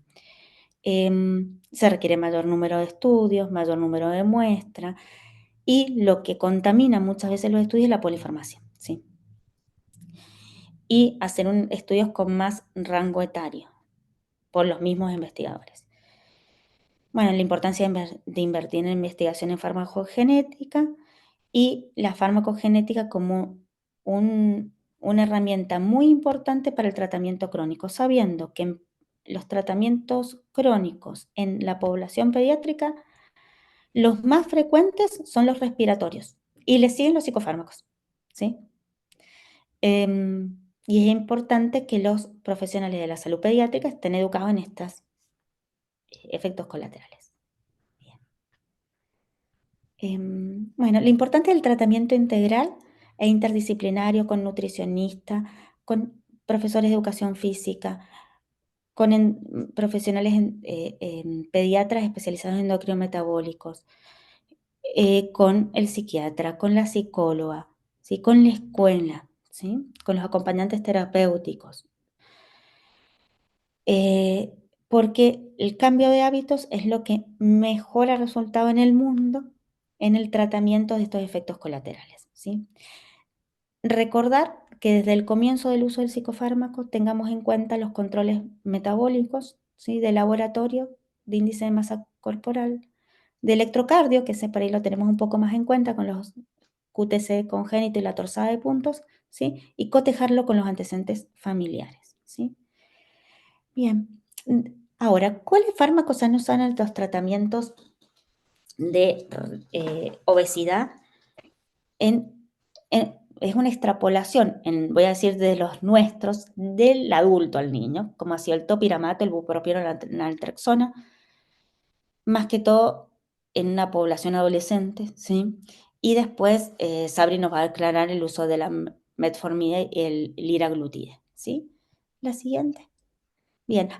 Se requiere mayor número de estudios, mayor número de muestras, y lo que contamina muchas veces los estudios es la polifarmacia, ¿sí? Y hacer estudios con más rango etario por los mismos investigadores. Bueno, la importancia de invertir en investigación en farmacogenética y la farmacogenética como una herramienta muy importante para el tratamiento crónico, sabiendo que los tratamientos crónicos en la población pediátrica, los más frecuentes son los respiratorios y le siguen los psicofármacos, ¿sí? Y es importante que los profesionales de la salud pediátrica estén educados en estos efectos colaterales. Bien. Bueno, lo importante del tratamiento integral e interdisciplinario con nutricionistas, con profesores de educación física, con profesionales en pediatras especializados en endocrinometabólicos, con el psiquiatra, con la psicóloga, ¿sí? Con la escuela, ¿sí? Con los acompañantes terapéuticos. Porque el cambio de hábitos es lo que mejora el resultado en el mundo en el tratamiento de estos efectos colaterales, ¿sí? Recordar que desde el comienzo del uso del psicofármaco tengamos en cuenta los controles metabólicos, ¿sí? De laboratorio, de índice de masa corporal, de electrocardio, que ese por ahí lo tenemos un poco más en cuenta con los QTc congénito y la torsada de puntos, ¿sí? Y cotejarlo con los antecedentes familiares, ¿sí? Bien. Ahora, ¿cuáles fármacos se usan en los tratamientos de obesidad? Es una extrapolación, voy a decir de los nuestros, del adulto al niño, como hacía el topiramato, el bupropión, la naltrexona, más que todo en una población adolescente, ¿sí? Y después Sabri nos va a aclarar el uso de la metformina y el liraglutide, ¿sí? La siguiente. Bien.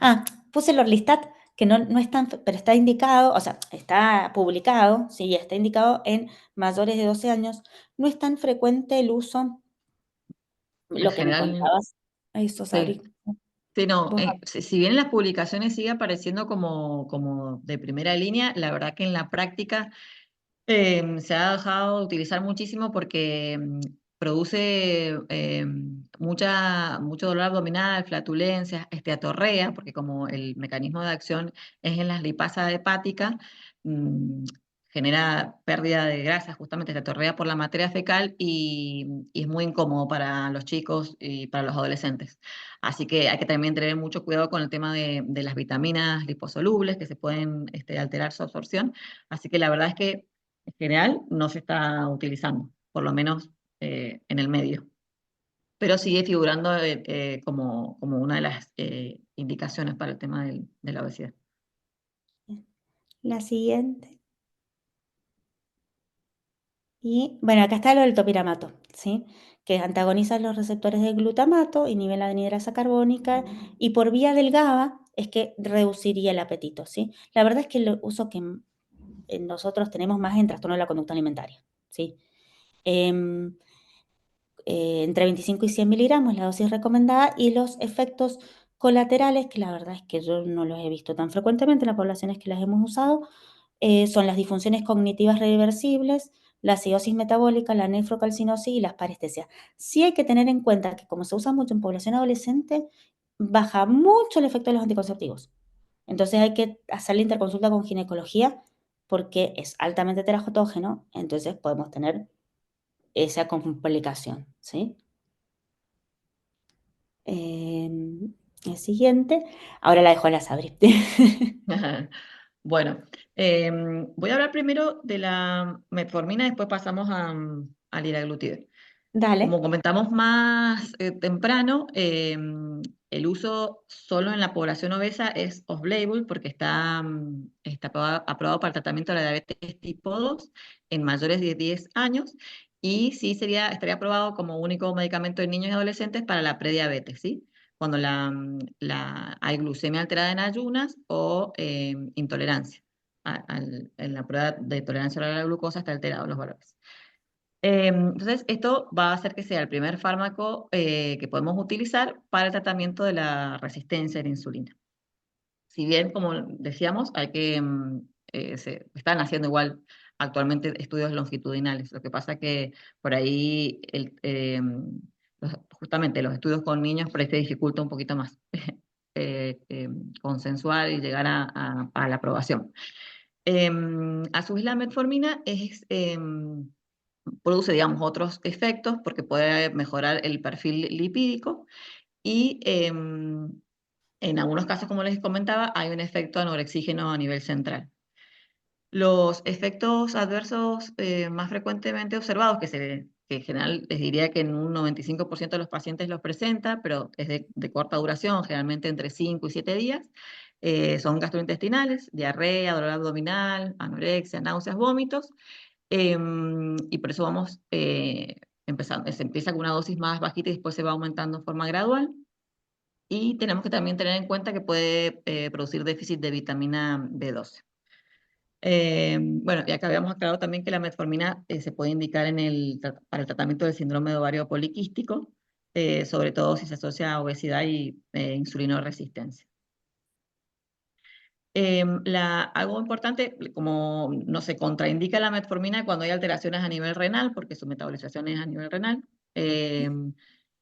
Puse el Orlistat, que no es tan, pero está indicado, o sea, está publicado, sí, está indicado en mayores de 12 años. No es tan frecuente el uso, En lo que me general, contabas, eso, Sabri. sí. Sí, no, Vos si bien en las publicaciones sigue apareciendo como de primera línea, la verdad que en la práctica se ha dejado de utilizar muchísimo porque produce mucho dolor abdominal, flatulencias, atorrea, porque como el mecanismo de acción es en las lipasas hepáticas, mm, genera pérdida de grasa, justamente se atorrea por la materia fecal y es muy incómodo para los chicos y para los adolescentes. Así que hay que también tener mucho cuidado con el tema de las vitaminas liposolubles que se pueden alterar su absorción. Así que la verdad es que en general no se está utilizando, por lo menos en el medio. Pero sigue figurando como una de las indicaciones para el tema de la obesidad. La siguiente. Y bueno, acá está lo del topiramato, ¿sí? Que antagoniza los receptores del glutamato, inhibe la anhidrasa carbónica y por vía del GABA es que reduciría el apetito, ¿sí? La verdad es que el uso que nosotros tenemos más en trastorno de la conducta alimentaria, ¿sí? Em, entre 25 y 100 miligramos la dosis recomendada y los efectos colaterales, que la verdad es que yo no los he visto tan frecuentemente en las poblaciones que las hemos usado, son las disfunciones cognitivas reversibles, la acidosis metabólica, la nefrocalcinosis y las parestesias. Sí hay que tener en cuenta que como se usa mucho en población adolescente, baja mucho el efecto de los anticonceptivos. Entonces hay que hacer la interconsulta con ginecología porque es altamente terazotógeno, entonces podemos tener esa complicación, ¿sí? El siguiente, ahora la dejo a la Sabri. Bueno, voy a hablar primero de la metformina, después pasamos al liraglutide. Como Dale. comentamos más temprano, el uso solo en la población obesa es off-label porque está aprobado para el tratamiento de la diabetes tipo 2 en mayores de 10 años y sí estaría aprobado como único medicamento en niños y adolescentes para la prediabetes, ¿sí? Cuando hay glucemia alterada en ayunas o intolerancia. En la prueba de tolerancia a la glucosa está alterado los valores. Entonces, esto va a hacer que sea el primer fármaco que podemos utilizar para el tratamiento de la resistencia a la insulina. Si bien, como decíamos, se están haciendo igual actualmente estudios longitudinales. Lo que pasa que por ahí, justamente los estudios con niños, por ahí se dificulta un poquito más consensuar y llegar a la aprobación. A su vez, la metformina produce, digamos, otros efectos porque puede mejorar el perfil lipídico y en algunos casos, como les comentaba, hay un efecto anorexígeno a nivel central. Los efectos adversos más frecuentemente observados, que en general les diría que en un 95% de los pacientes los presenta, pero es de corta duración, generalmente entre 5 y 7 días, son gastrointestinales, diarrea, dolor abdominal, anorexia, náuseas, vómitos, y por eso vamos empezando, se empieza con una dosis más bajita y después se va aumentando en forma gradual. Y tenemos que también tener en cuenta que puede producir déficit de vitamina B12. Bueno, y acá habíamos aclarado también que la metformina se puede indicar para el tratamiento del síndrome de ovario poliquístico, sobre todo si se asocia a obesidad y insulinoresistencia. Algo importante, como no se contraindica la metformina cuando hay alteraciones a nivel renal, porque su metabolización es a nivel renal.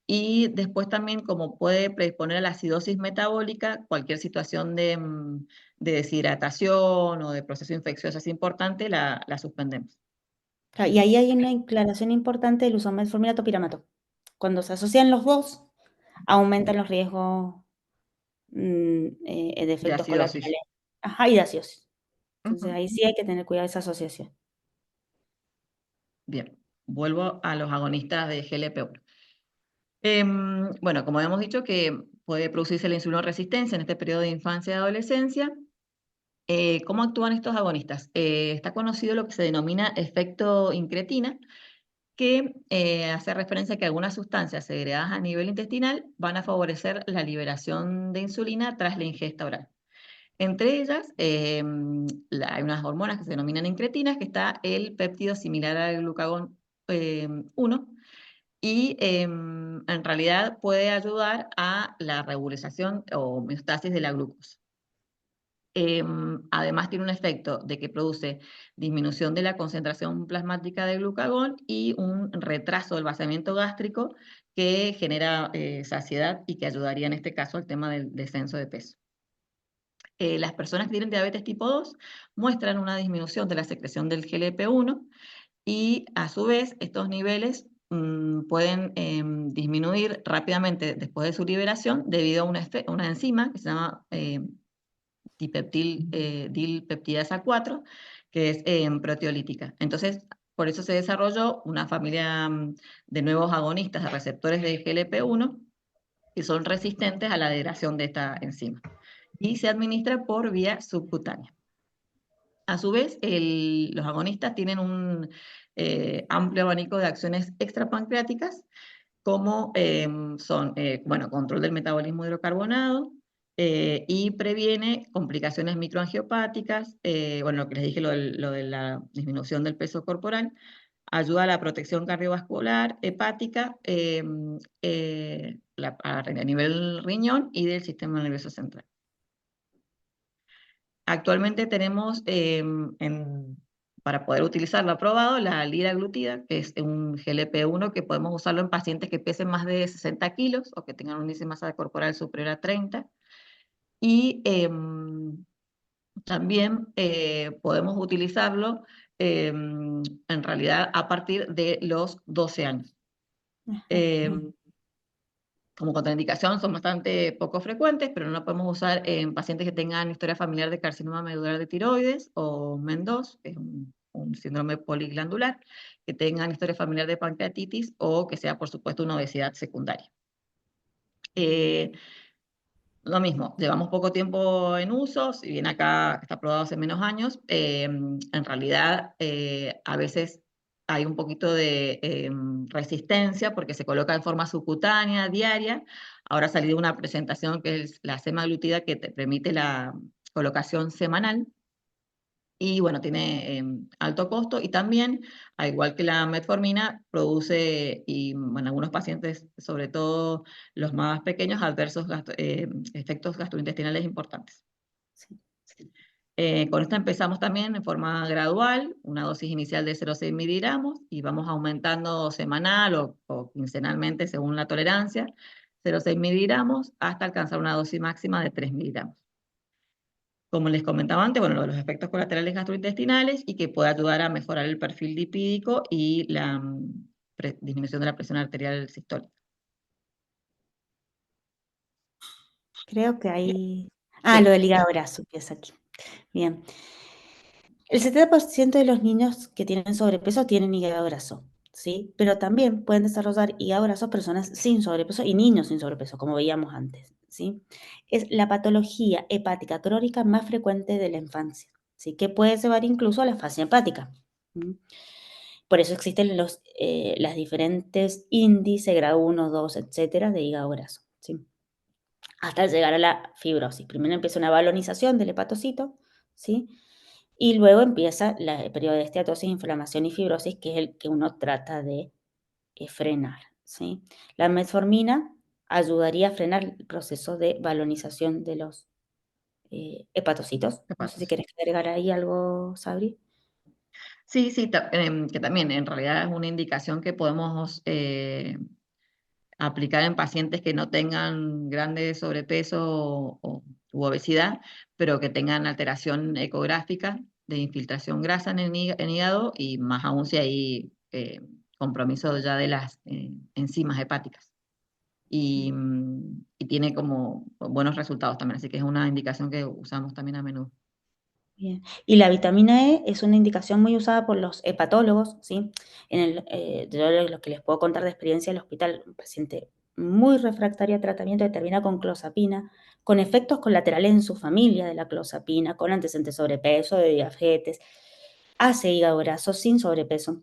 Y después también, como puede predisponer a la acidosis metabólica, cualquier situación de deshidratación o de proceso infeccioso es importante, la suspendemos. Claro, y ahí hay una aclaración importante del uso de metformina topiramato. Cuando se asocian los dos, aumentan los riesgos de De efectos acidosis. colaterales. Ajá, y de acidosis. Entonces Ujú. ahí sí hay que tener cuidado de esa asociación. Bien, vuelvo a los agonistas de GLP-1. Bueno, como hemos dicho que puede producirse la insulinoresistencia en este periodo de infancia y adolescencia. ¿Cómo actúan estos agonistas? Está conocido lo que se denomina efecto incretina, que hace referencia a que algunas sustancias segregadas a nivel intestinal van a favorecer la liberación de insulina tras la ingesta oral. Entre ellas, hay unas hormonas que se denominan incretinas, que está el péptido similar al glucagón 1, y en realidad puede ayudar a la regularización o homeostasis de la glucosa. Además tiene un efecto de que produce disminución de la concentración plasmática de glucagón y un retraso del vaciamiento gástrico que genera saciedad y que ayudaría en este caso al tema del descenso de peso. Las personas que tienen diabetes tipo 2 muestran una disminución de la secreción del GLP-1 y a su vez estos niveles pueden disminuir rápidamente después de su liberación debido a una enzima que se llama dilpeptidasa 4, que es proteolítica. Entonces, por eso se desarrolló una familia de nuevos agonistas de receptores de GLP-1 que son resistentes a la degradación de esta enzima y se administra por vía subcutánea. A su vez, los agonistas tienen un amplio abanico de acciones extrapancreáticas, como son, bueno, control del metabolismo hidrocarbonado, y previene complicaciones microangiopáticas, bueno, lo que les dije, lo de la disminución del peso corporal, ayuda a la protección cardiovascular, hepática, a nivel riñón y del sistema nervioso central. Actualmente tenemos, para poder utilizarlo aprobado, la liraglutida, que es un GLP-1 que podemos usarlo en pacientes que pesen más de 60 kilos o que tengan un índice de masa corporal superior a 30. Y también podemos utilizarlo en realidad a partir de los 12 años. Ajá, Em, Como contraindicación son bastante poco frecuentes, pero no lo podemos usar en pacientes que tengan historia familiar de carcinoma medular de tiroides o MEN2, que es un síndrome poliglandular, que tengan historia familiar de pancreatitis o que sea, por supuesto, una obesidad secundaria. Lo mismo, llevamos poco tiempo en uso, si bien acá está aprobado hace menos años, en realidad a veces hay un poquito de resistencia porque se coloca en forma subcutánea, diaria. Ahora ha salido una presentación que es la semaglutida que te permite la colocación semanal. Y bueno, tiene alto costo y también, al igual que la metformina, produce, y bueno, algunos pacientes, sobre todo los más pequeños, efectos gastrointestinales importantes. sí. Con esta empezamos también en forma gradual, una dosis inicial de 0,6 miligramos y vamos aumentando semanal o quincenalmente según la tolerancia, 0,6 miligramos hasta alcanzar una dosis máxima de 3 miligramos. Como les comentaba antes, bueno, lo de los efectos colaterales gastrointestinales y que puede ayudar a mejorar el perfil lipídico y la disminución de la presión arterial sistólica. Creo que hay... Sí. lo del hígado graso, empieza aquí. Bien. El 70% de los niños que tienen sobrepeso tienen hígado graso, ¿sí? Pero también pueden desarrollar hígado graso personas sin sobrepeso y niños sin sobrepeso, como veíamos antes, ¿sí? Es la patología hepática crónica más frecuente de la infancia, ¿sí? Que puede llevar incluso a la fascia hepática. Por eso existen las diferentes índices, grado 1, 2, etcétera, de hígado graso, ¿sí? Hasta llegar a la fibrosis. Primero empieza una balonización del hepatocito, ¿sí? Y luego empieza el periodo de esteatosis, inflamación y fibrosis, que es el que uno trata de frenar, ¿sí? La metformina ayudaría a frenar el proceso de balonización de los hepatocitos. No sé si quieres agregar ahí algo, Sabri. Sí, sí, que también en realidad es una indicación que podemos aplicar en pacientes que no tengan grande sobrepeso u obesidad, pero que tengan alteración ecográfica de infiltración grasa en el hígado y más aún si hay compromiso ya de las enzimas hepáticas. Y tiene como buenos resultados también, así que es una indicación que usamos también a menudo. Bien. Y la vitamina E es una indicación muy usada por los hepatólogos, ¿sí? Yo lo que les puedo contar de experiencia del hospital, un paciente muy refractario a tratamiento que termina con clozapina, con efectos colaterales en su familia de la clozapina, con antecedentes de sobrepeso, de diabetes, hace hígado graso sin sobrepeso,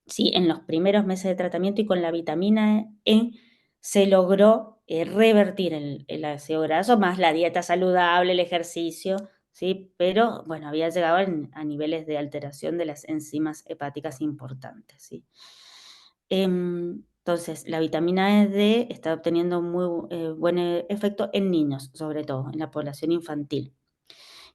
¿sí? En los primeros meses de tratamiento y con la vitamina E se logró revertir el ácido graso, más la dieta saludable, el ejercicio, ¿sí? Pero, bueno, había llegado a niveles de alteración de las enzimas hepáticas importantes, ¿sí? Entonces, la vitamina D está obteniendo muy buen efecto en niños, sobre todo, en la población infantil.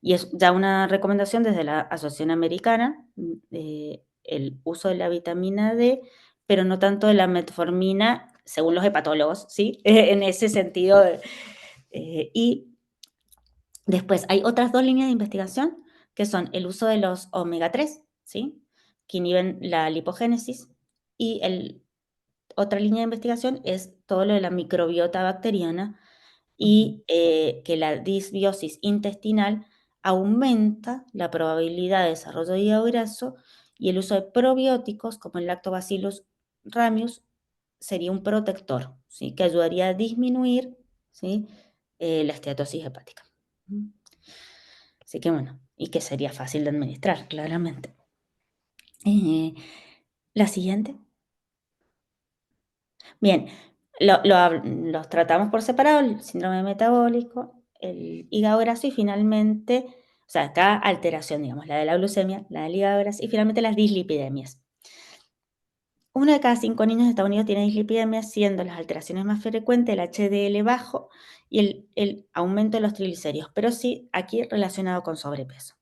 Y es ya una recomendación desde la Asociación Americana, el uso de la vitamina D, pero no tanto de la metformina, según los hepatólogos, ¿sí? En ese sentido. Y después hay otras dos líneas de investigación, que son el uso de los omega 3, ¿sí? Que inhiben la lipogénesis, y otra línea de investigación es todo lo de la microbiota bacteriana, y que la disbiosis intestinal aumenta la probabilidad de desarrollo de hígado graso, y el uso de probióticos como el Lactobacillus rhamnosus sería un protector, ¿sí? Que ayudaría a disminuir, ¿sí? La esteatosis hepática. Así que bueno, y que sería fácil de administrar, claramente. La siguiente. Bien, los tratamos por separado, el síndrome metabólico, el hígado graso y finalmente, o sea, acá alteración, digamos, la de la glucemia, la del hígado graso y finalmente las dislipidemias. 1 de cada 5 niños de Estados Unidos tiene dislipidemia, siendo las alteraciones más frecuentes el HDL bajo y el aumento de los triglicéridos, pero sí aquí relacionado con sobrepeso.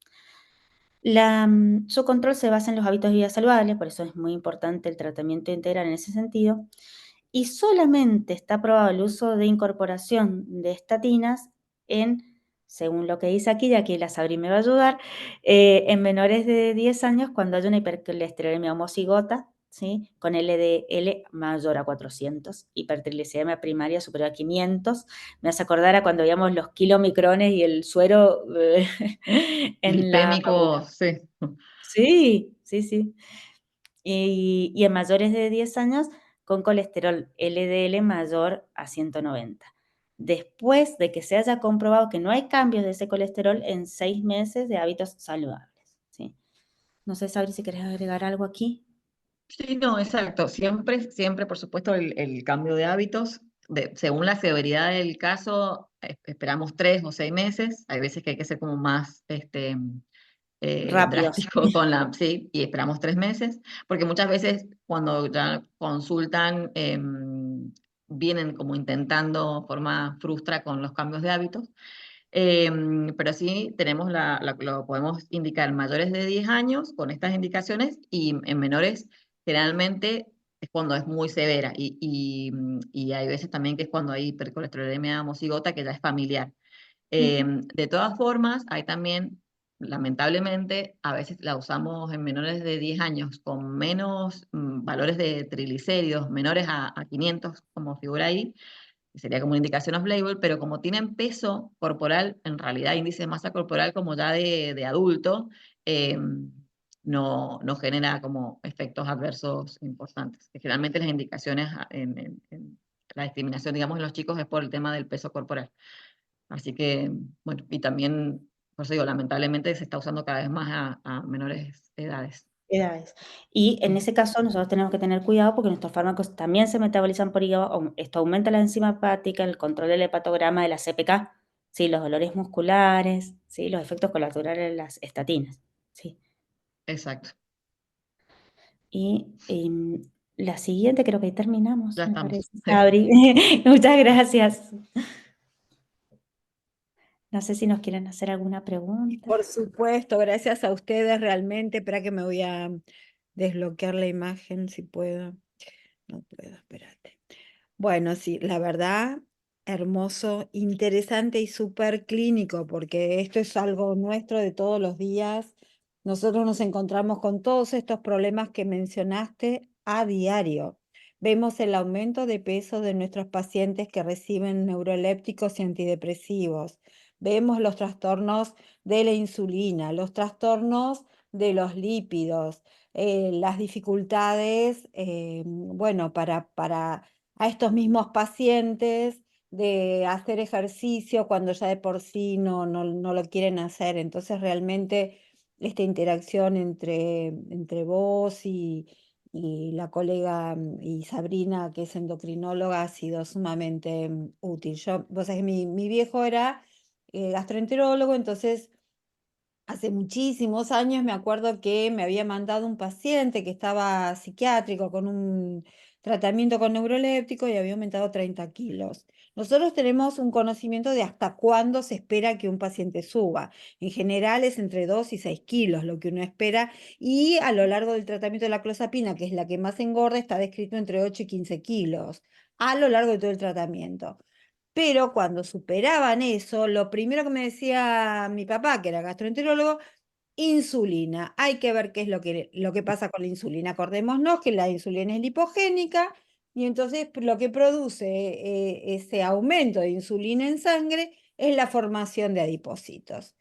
Su control se basa en los hábitos de vida saludables, por eso es muy importante el tratamiento integral en ese sentido, y solamente está aprobado el uso de incorporación de estatinas en, según lo que dice aquí, y aquí la Sabri me va a ayudar, en menores de 10 años cuando hay una hipercolesterolemia homocigota, ¿sí? Con LDL mayor a 400, hipertrigliceridemia primaria superior a 500. Me hace acordar a cuando veíamos los kilomicrones y el suero en la Lipémico, sí. Sí, sí, sí. Y en mayores de 10 años con colesterol LDL mayor a 190. Después de que se haya comprobado que no hay cambios de ese colesterol en 6 meses de hábitos saludables, ¿sí? No sé, Sabri, si querés agregar algo aquí. Sí, no, exacto. Siempre, siempre, por supuesto, el cambio de hábitos, según la severidad del caso, esperamos 3 o 6 meses. Hay veces que hay que ser como más Rápidos. drástico con sí, y esperamos 3 meses, porque muchas veces cuando ya consultan, vienen como intentando forma frustra con los cambios de hábitos. Pero sí tenemos lo podemos indicar en mayores de 10 años con estas indicaciones y en menores generalmente es cuando es muy severa y hay veces también que es cuando hay hipercolesterolemia homocigota que ya es familiar. De todas formas, hay también, lamentablemente, a veces la usamos en menores de 10 años con menos valores de triglicéridos, menores a 500, como figura ahí, que sería como una indicación off-label, pero como tienen peso corporal, en realidad índice de masa corporal como ya de adulto, eh, no genera como efectos adversos importantes. Que generalmente las indicaciones en la discriminación, digamos, en los chicos es por el tema del peso corporal. Así que, bueno, y también, por eso digo, lamentablemente se está usando cada vez más a menores edades. Edades. Y en ese caso nosotros tenemos que tener cuidado porque nuestros fármacos también se metabolizan por hígado. Esto aumenta la enzima hepática, el control del hepatograma de la CPK, ¿sí? Los dolores musculares, ¿sí? Los efectos colaterales de las estatinas, ¿sí? Exacto. Y la siguiente creo que ahí terminamos, Ya me estamos. parece. Sabri, muchas gracias. No sé si nos quieren hacer alguna pregunta. Por supuesto, gracias a ustedes realmente. Espera que me voy a desbloquear la imagen si puedo. No puedo, espérate. Bueno, sí, la verdad, hermoso, interesante y súper clínico, porque esto es algo nuestro de todos los días. Nosotros nos encontramos con todos estos problemas que mencionaste a diario. Vemos el aumento de peso de nuestros pacientes que reciben neurolépticos y antidepresivos. Vemos los trastornos de la insulina, los trastornos de los lípidos, las dificultades, bueno, para a estos mismos pacientes de hacer ejercicio cuando ya de por sí no lo quieren hacer. Entonces realmente esta interacción entre vos y la colega y Sabrina, que es endocrinóloga, ha sido sumamente útil. Vos sabés que mi viejo era gastroenterólogo, entonces hace muchísimos años me acuerdo que me había mandado un paciente que estaba psiquiátrico con un tratamiento con neuroléptico y había aumentado 30 kilos. Nosotros tenemos un conocimiento de hasta cuándo se espera que un paciente suba. En general es entre 2 y 6 kilos lo que uno espera y a lo largo del tratamiento de la clozapina, que es la que más engorda, está descrito entre 8 y 15 kilos a lo largo de todo el tratamiento. Pero cuando superaban eso, lo primero que me decía mi papá, que era gastroenterólogo, insulina. Hay que ver qué es lo que pasa con la insulina. Acordémonos que la insulina es lipogénica y entonces lo que produce ese aumento de insulina en sangre es la formación de adipocitos.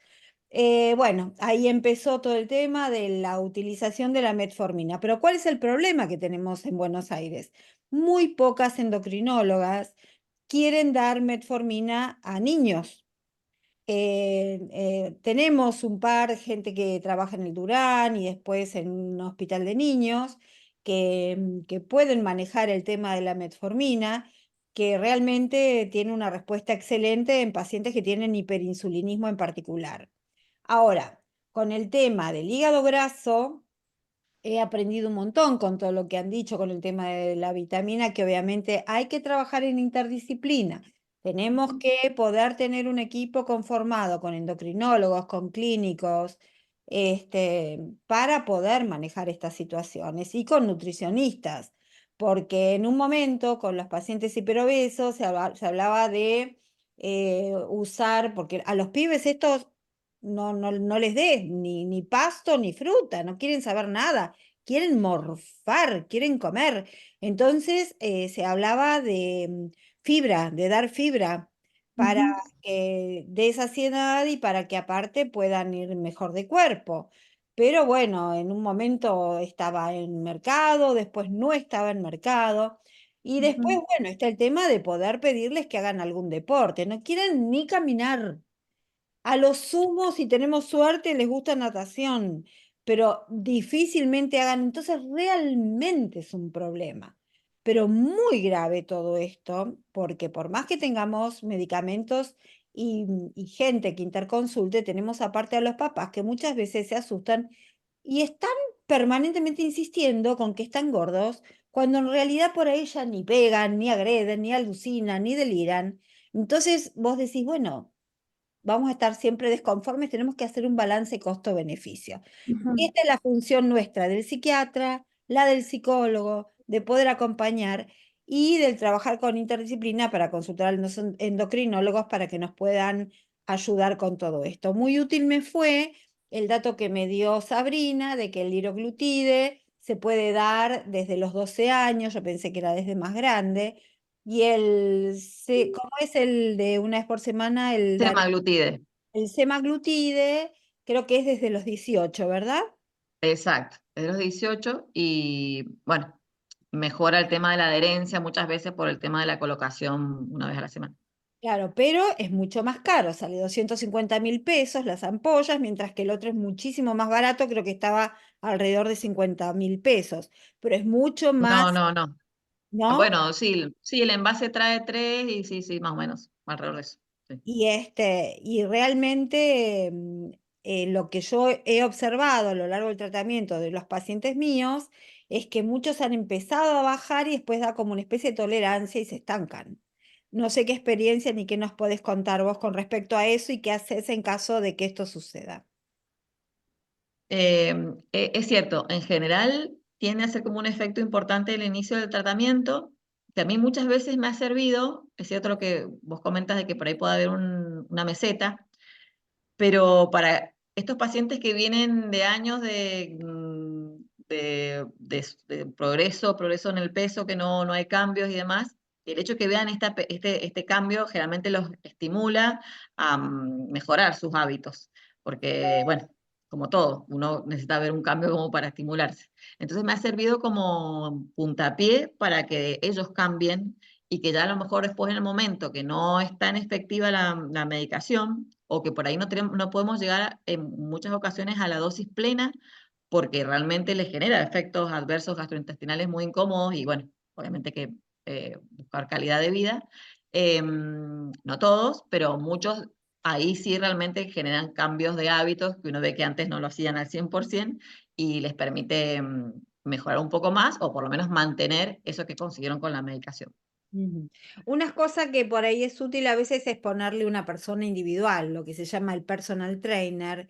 Bueno, ahí empezó todo el tema de la utilización de la metformina. Pero ¿cuál es el problema que tenemos en Buenos Aires? Muy pocas endocrinólogas quieren dar metformina a niños. Tenemos un par de gente que trabaja en el Durán y después en un hospital de niños que pueden manejar el tema de la metformina, que realmente tiene una respuesta excelente en pacientes que tienen hiperinsulinismo en particular. Ahora, con el tema del hígado graso, he aprendido un montón con todo lo que han dicho con el tema de la vitamina, que obviamente hay que trabajar en interdisciplina. Tenemos que poder tener un equipo conformado con endocrinólogos, con clínicos, para poder manejar estas situaciones y con nutricionistas, porque en un momento con los pacientes hiperobesos se hablaba de usar, porque a los pibes estos no les des ni pasto ni fruta, no quieren saber nada, quieren morfar, quieren comer. Entonces se hablaba de fibra, de dar fibra para Ujú, que dé saciedad y para que aparte puedan ir mejor de cuerpo. Pero bueno, en un momento estaba en mercado, después no estaba en mercado. Y después, ujú, bueno, está el tema de poder pedirles que hagan algún deporte. No quieren ni caminar. A lo sumo, si tenemos suerte, les gusta natación, pero difícilmente hagan. Entonces, realmente es un problema. Pero muy grave todo esto, porque por más que tengamos medicamentos y gente que interconsulte, tenemos aparte a los papás que muchas veces se asustan y están permanentemente insistiendo con que están gordos, cuando en realidad por ahí ya ni pegan, ni agreden, ni alucinan, ni deliran. Entonces, vos decís, bueno, vamos a estar siempre desconformes, tenemos que hacer un balance costo-beneficio. Y ujú. esta es la función nuestra, del psiquiatra, la del psicólogo, de poder acompañar y del trabajar con interdisciplina para consultar a los endocrinólogos para que nos puedan ayudar con todo esto. Muy útil me fue el dato que me dio Sabrina de que el liraglutide se puede dar desde los 12 años, yo pensé que era desde más grande, y ¿cómo es el de una vez por semana? Semaglutide. El semaglutide, creo que es desde los 18, ¿verdad? Exacto, es de los 18 y bueno, mejora el tema de la adherencia muchas veces por el tema de la colocación una vez a la semana. Claro, pero es mucho más caro, sale 250.000 pesos las ampollas, mientras que el otro es muchísimo más barato, creo que estaba alrededor de 50.000 pesos, pero es mucho más, No, no, no. ¿no? Bueno, sí, sí, el envase trae 3 y sí, sí, más o menos, alrededor de eso. Sí. Y realmente lo que yo he observado a lo largo del tratamiento de los pacientes míos es que muchos han empezado a bajar y después da como una especie de tolerancia y se estancan. No sé qué experiencia ni qué nos podés contar vos con respecto a eso y qué haces en caso de que esto suceda. Es cierto, en general tiende a ser como un efecto importante el inicio del tratamiento, que a mí muchas veces me ha servido, es cierto lo que vos comentas de que por ahí puede haber una meseta, pero para estos pacientes que vienen de años de progreso en el peso, que no hay cambios y demás, el hecho de que vean este cambio generalmente los estimula a mejorar sus hábitos, porque, bueno, como todo, uno necesita ver un cambio como para estimularse. Entonces me ha servido como puntapié para que ellos cambien y que ya a lo mejor después en el momento que no es tan efectiva la medicación o que por ahí no podemos llegar en muchas ocasiones a la dosis plena porque realmente les genera efectos adversos gastrointestinales muy incómodos y bueno, obviamente que buscar calidad de vida. No todos, pero muchos ahí sí realmente generan cambios de hábitos que uno ve que antes no lo hacían al 100% y les permite mejorar un poco más o por lo menos mantener eso que consiguieron con la medicación. Ujú. Una cosa que por ahí es útil a veces es ponerle una persona individual, lo que se llama el personal trainer.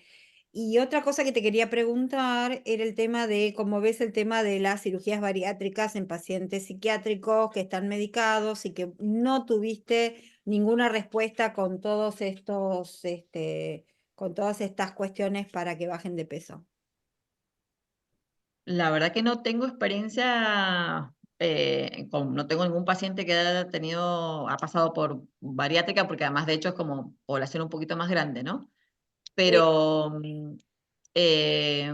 Y otra cosa que te quería preguntar era el tema de cómo ves el tema de las cirugías bariátricas en pacientes psiquiátricos que están medicados y que no tuviste ninguna respuesta con todos estos, con todas estas cuestiones para que bajen de peso. La verdad que no tengo experiencia, no tengo ningún paciente que ha pasado por bariátrica, porque además de hecho es como población un poquito más grande, ¿no? Eh, Pero, eh,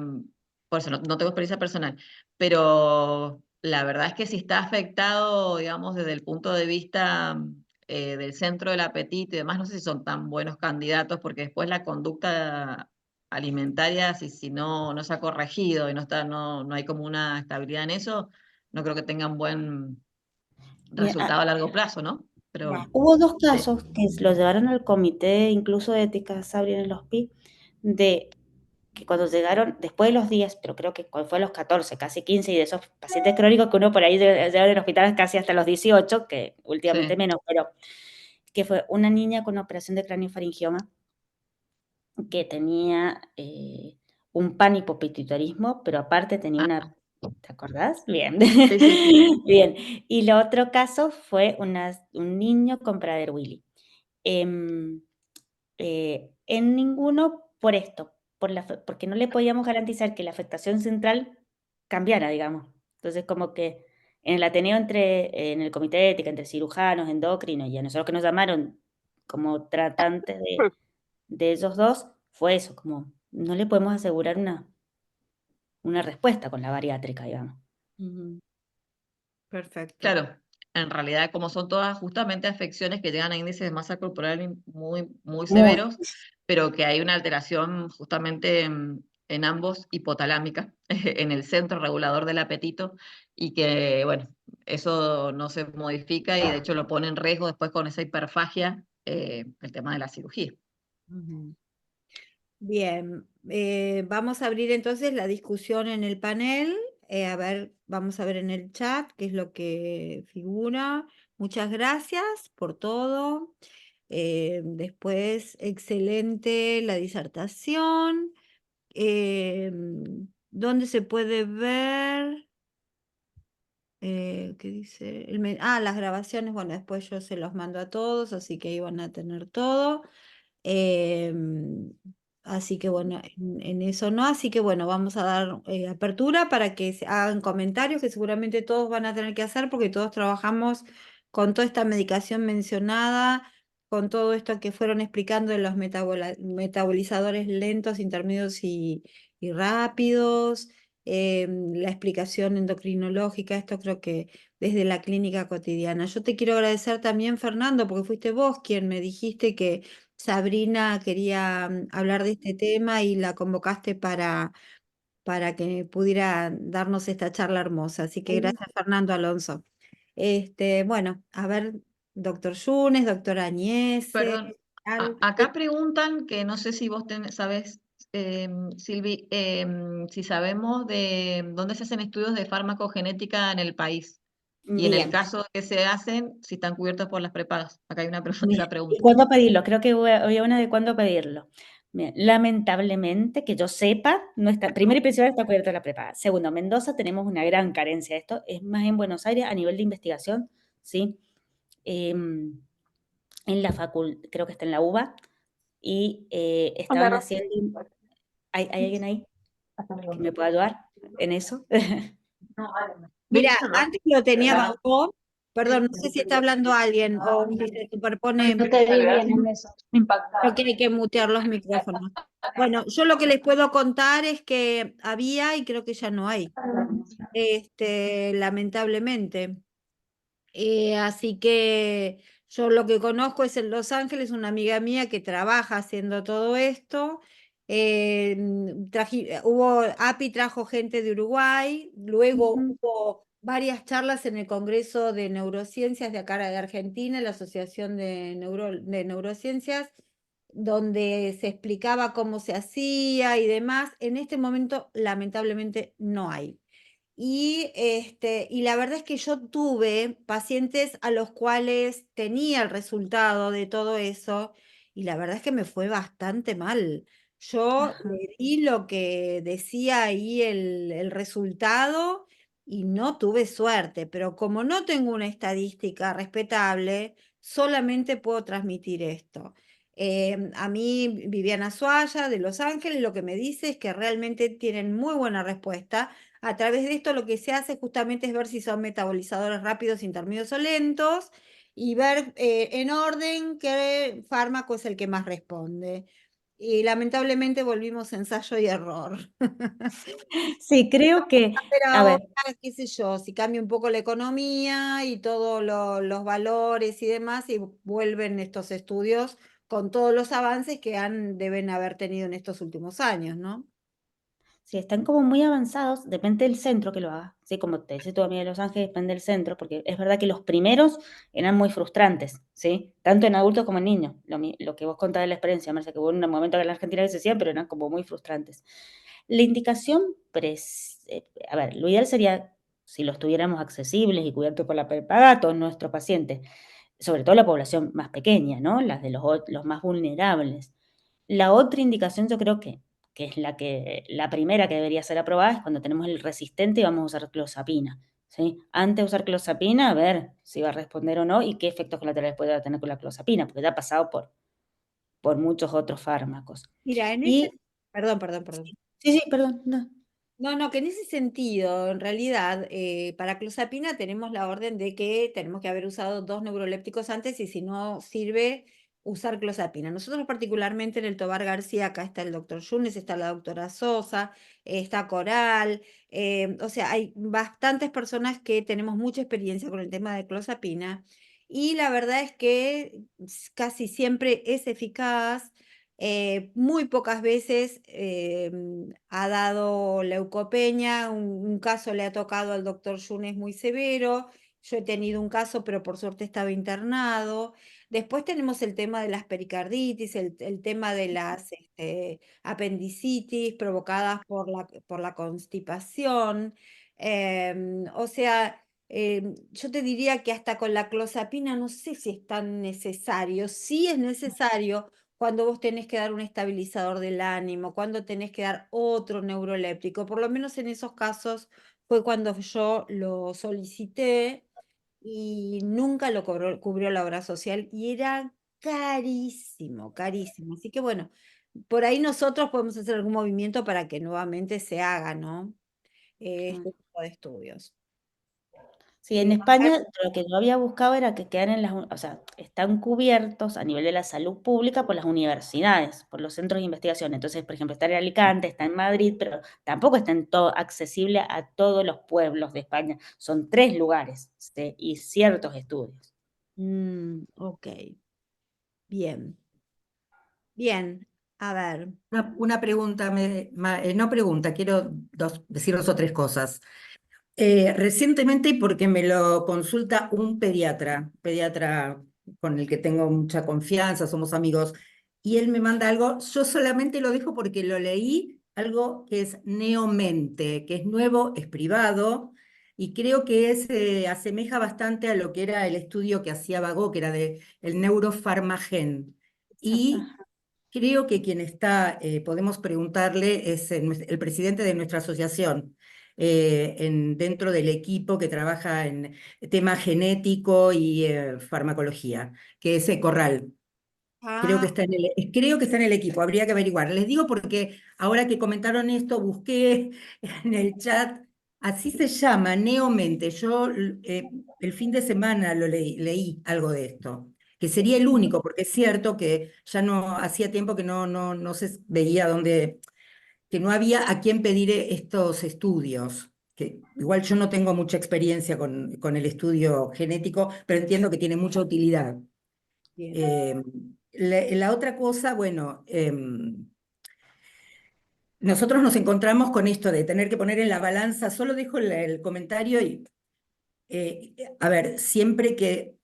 por eso no tengo experiencia personal, pero la verdad es que si está afectado, digamos, desde el punto de vista del centro del apetito y demás, no sé si son tan buenos candidatos, porque después la conducta alimentaria, si no se ha corregido y no hay como una estabilidad en eso, no creo que tengan buen Bien, resultado a largo plazo, ¿no? Pero hubo dos sí, casos que lo llevaron al comité, incluso de ética, Sabri, en el HOSPI, de que cuando llegaron, después de los 10, pero creo que fue a los 14, casi 15, y de esos pacientes crónicos que uno por ahí lleva en hospitales casi hasta los 18, que últimamente sí. menos, pero que fue una niña con operación de craneofaringioma que tenía un panhipopituitarismo, pero aparte tenía Ah, una... ¿Te acordás? Bien. sí, sí, sí. Bien. Y lo otro caso fue un niño con Prader-Willi. Em, en ninguno por esto, porque no le podíamos garantizar que la afectación central cambiara, digamos. Entonces, como que en el Ateneo, en el comité de ética, entre cirujanos, endocrinos, y a nosotros que nos llamaron como tratantes de ellos dos, fue eso, como no le podemos asegurar una respuesta con la bariátrica, digamos. Ujú. Perfecto. Claro, en realidad, como son todas justamente afecciones que llegan a índices de masa corporal muy, muy Muy. severos, pero que hay una alteración justamente en ambos hipotalámica, en el centro regulador del apetito, y que, bueno, eso no se modifica y de hecho lo pone en riesgo después con esa hiperfagia, el tema de la cirugía. Ujú. Bien, vamos a abrir entonces la discusión en el panel. A ver, vamos a ver en el chat qué es lo que figura. Muchas gracias por todo. Después, excelente la disertación. ¿Dónde se puede ver? ¿Qué dice? Las grabaciones, bueno, después yo se los mando a todos, así que ahí van a tener todo. Em, Así que bueno, en eso no, así que bueno, vamos a dar apertura para que se hagan comentarios que seguramente todos van a tener que hacer porque todos trabajamos con toda esta medicación mencionada, con todo esto que fueron explicando de los metabolizadores lentos, intermedios y rápidos, la explicación endocrinológica, esto creo que desde la clínica cotidiana. Yo te quiero agradecer también, Fernando, porque fuiste vos quien me dijiste que Sabrina quería hablar de este tema y la convocaste para que pudiera darnos esta charla hermosa. Así que gracias, Fernando Alonso. Bueno, a ver, doctor Yunes, doctora Añese, Perdón, sí, acá preguntan que no sé si vos sabes, Silvi, si sabemos de dónde se hacen estudios de farmacogenética en el país y en el Bien. caso que se hacen, si están cubiertos por las prepagas. Acá hay una Bien. esa ¿Y pregunta. cuándo pedirlo? Creo que había una de cuándo pedirlo. Bien, lamentablemente, que yo sepa, no está, primero y principal está cubierto la prepaga. Segundo, Mendoza tenemos una gran carencia de esto, es más en Buenos Aires a nivel de investigación, ¿sí? En la creo que está en la UBA, y estaban haciendo, ¿hay alguien ahí que me pueda ayudar en eso? mira, antes lo tenía bajo, perdón, no sé si está hablando alguien o si se superpone. No te vi bien en eso. Creo que Impactada. hay que mutear los micrófonos. Bueno, yo lo que les puedo contar es que había y creo que ya no hay, lamentablemente. Así que yo lo que conozco es en Los Ángeles, una amiga mía que trabaja haciendo todo esto. API trajo gente de Uruguay, luego hubo varias charlas en el Congreso de Neurociencias de acá de Argentina, la Asociación de Neurociencias, donde se explicaba cómo se hacía y demás. En este momento, lamentablemente, no hay. Y la verdad es que yo tuve pacientes a los cuales tenía el resultado de todo eso y la verdad es que me fue bastante mal. Yo le di lo que decía ahí el resultado y no tuve suerte, pero como no tengo una estadística respetable, solamente puedo transmitir esto. A mí, Viviana Suaya de Los Ángeles, lo que me dice es que realmente tienen muy buena respuesta. A través de esto lo que se hace justamente es ver si son metabolizadores rápidos, intermedios o lentos y ver en orden qué fármaco es el que más responde. y lamentablemente volvimos a ensayo y error. Sí, creo que, Pero a ahora, ver, qué sé yo, si cambia un poco la economía y todos los valores y demás, y vuelven estos estudios con todos los avances que deben haber tenido en estos últimos años, ¿no? si están como muy avanzados, depende del centro que lo haga. Sí, como te decía tu amiga de Los Ángeles, depende del centro, porque es verdad que los primeros eran muy frustrantes, ¿sí? Tanto en adultos como en niños. Lo que vos contabas de la experiencia, Marcia, que hubo un momento que en la Argentina que se hacían, pero eran como muy frustrantes. La indicación, a ver, lo ideal sería si los tuviéramos accesibles y cubiertos por la prepaga a todos nuestros pacientes, sobre todo la población más pequeña, ¿no? Las de los más vulnerables. La otra indicación yo creo que es la primera que debería ser aprobada es cuando tenemos el resistente y vamos a usar clozapina, ¿sí? Antes de usar clozapina, a ver si va a responder o no y qué efectos colaterales puede tener con la clozapina, porque ya ha pasado por muchos otros fármacos. Mira, Y, perdón. sí, sí, perdón, no. No, no, que en ese sentido, en realidad, para clozapina tenemos la orden de que tenemos que haber usado 2 neurolépticos antes y si no sirve, usar clozapina. Nosotros particularmente en el Tobar García, acá está el doctor Yunes, está la doctora Sosa, está Coral, o sea, hay bastantes personas que tenemos mucha experiencia con el tema de clozapina y la verdad es que casi siempre es eficaz. Muy pocas veces ha dado leucopenia, un caso le ha tocado al doctor Yunes muy severo, yo he tenido un caso, pero por suerte estaba internado. Después tenemos el tema de las pericarditis, el tema de las apendicitis provocadas por la constipación. O sea, yo te diría que hasta con la clozapina no sé si es tan necesario. Sí es necesario cuando vos tenés que dar un estabilizador del ánimo, cuando tenés que dar otro neuroléptico. Por lo menos en esos casos fue cuando yo lo solicité y nunca lo cubrió la obra social y era carísimo, carísimo. Así que bueno, por ahí nosotros podemos hacer algún movimiento para que nuevamente se haga, ¿no? Este tipo de estudios. Sí, en España lo que yo había buscado era que quedaran o sea, están cubiertos a nivel de la salud pública por las universidades, por los centros de investigación. Entonces, por ejemplo, está en Alicante, está en Madrid, pero tampoco está en todo accesible a todos los pueblos de España. Son 3 lugares, ¿sí? Y ciertos estudios. Ok, bien, bien. A ver. Una pregunta, no pregunta, quiero decir 2 o 3 cosas. Recientemente, porque me lo consulta un pediatra con el que tengo mucha confianza, somos amigos, y él me manda algo, yo solamente lo dejo porque lo leí, algo que es Neomente, que es nuevo, es privado, y creo que asemeja bastante a lo que era el estudio que hacía Bagó, que era de el neurofarmagen. Y creo que quien está, podemos preguntarle, es el presidente de nuestra asociación, dentro del equipo que trabaja en tema genético y farmacología, que es Corral. Ah, Creo que está en el equipo, habría que averiguar. Les digo porque ahora que comentaron esto, busqué en el chat, así se llama, Neomente. Yo el fin de semana leí algo de esto, que sería el único, porque es cierto que ya no hacía tiempo que no se veía dónde, que no había a quién pedir estos estudios. Que igual yo no tengo mucha experiencia con el estudio genético, pero entiendo que tiene mucha utilidad. bien. Eh, la otra cosa, bueno, nosotros nos encontramos con esto de tener que poner en la balanza, solo dejo el comentario y, a ver, siempre que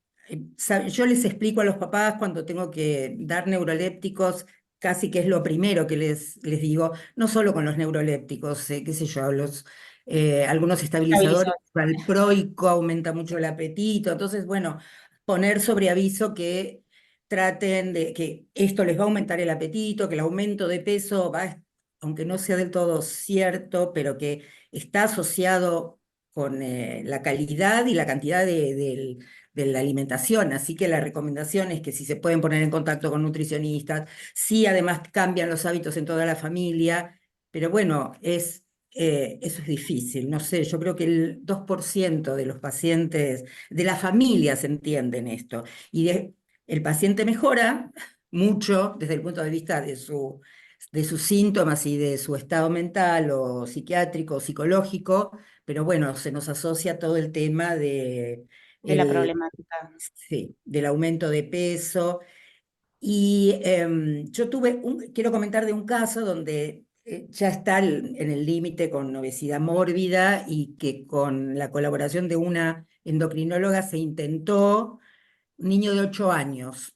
yo les explico a los papás cuando tengo que dar neurolépticos, casi que es lo primero que les digo, no solo con los neurolépticos, qué sé yo, algunos estabilizadores, Estabilizador. valproico aumenta mucho el apetito, entonces, bueno, poner sobre aviso que traten de que esto les va a aumentar el apetito, que el aumento de peso va, aunque no sea del todo cierto, pero que está asociado con la calidad y la cantidad de la alimentación. Así que la recomendación es que si se pueden poner en contacto con nutricionistas, si además cambian los hábitos en toda la familia, pero bueno, eso es difícil. No sé, yo creo que el 2% de los pacientes, de las familias entienden esto. Y el paciente mejora, mucho desde el punto de vista de sus síntomas y de su estado mental o psiquiátrico o psicológico, pero bueno, se nos asocia todo el tema de de la el, problemática. sí, del aumento de peso. Y yo quiero comentar de un caso donde ya está en el límite con obesidad mórbida y que con la colaboración de una endocrinóloga se intentó, un niño de 8 años,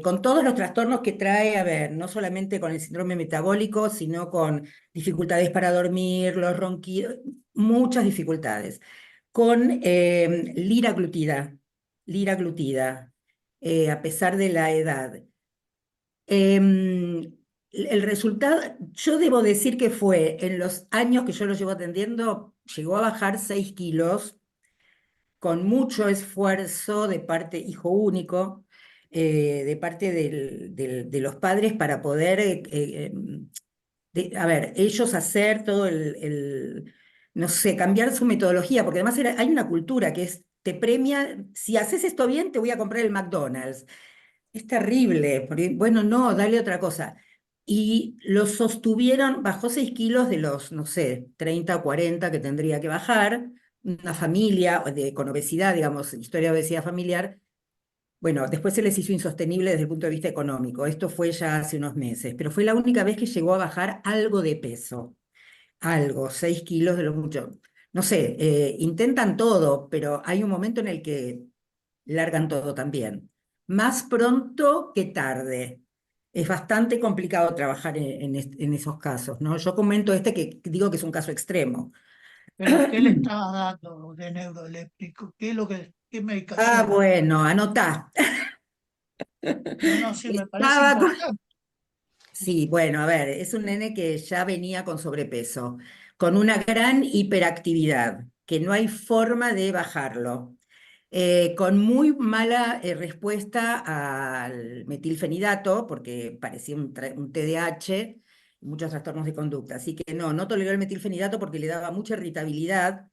con todos los trastornos que trae, a ver, no solamente con el síndrome metabólico, sino con dificultades para dormir, los ronquidos, muchas dificultades, con liraglutida, a pesar de la edad. El resultado, yo debo decir que fue, en los años que yo lo llevo atendiendo, llegó a bajar 6 kilos con mucho esfuerzo de parte, hijo único, de parte de los padres para poder, a ver, ellos hacer todo no sé, cambiar su metodología, porque además hay una cultura que es, te premia, si haces esto bien, te voy a comprar el McDonald's. Es terrible, porque, bueno, no, dale otra cosa. Y lo sostuvieron, bajó 6 kilos de los, no sé, 30 o 40 que tendría que bajar, una familia con obesidad, digamos, historia de obesidad familiar. Bueno, después se les hizo insostenible desde el punto de vista económico. Esto fue ya hace unos meses, pero fue la única vez que llegó a bajar algo de peso. Algo, 6 kilos de lo mucho. No sé, intentan todo, pero hay un momento en el que largan todo también. Más pronto que tarde. Es bastante complicado trabajar en esos casos, ¿no? Yo comento este que digo que es un caso extremo. Pero ¿qué le estaba dando de neuroleptico? ¿Qué Ah, medicación? bueno, anotá. No, no, sí, me parece Estaba con... importante. Sí, bueno, a ver, es un nene que ya venía con sobrepeso, con una gran hiperactividad, que no hay forma de bajarlo, con muy mala respuesta al metilfenidato, porque parecía un TDAH, muchos trastornos de conducta. Así que no toleró el metilfenidato porque le daba mucha irritabilidad,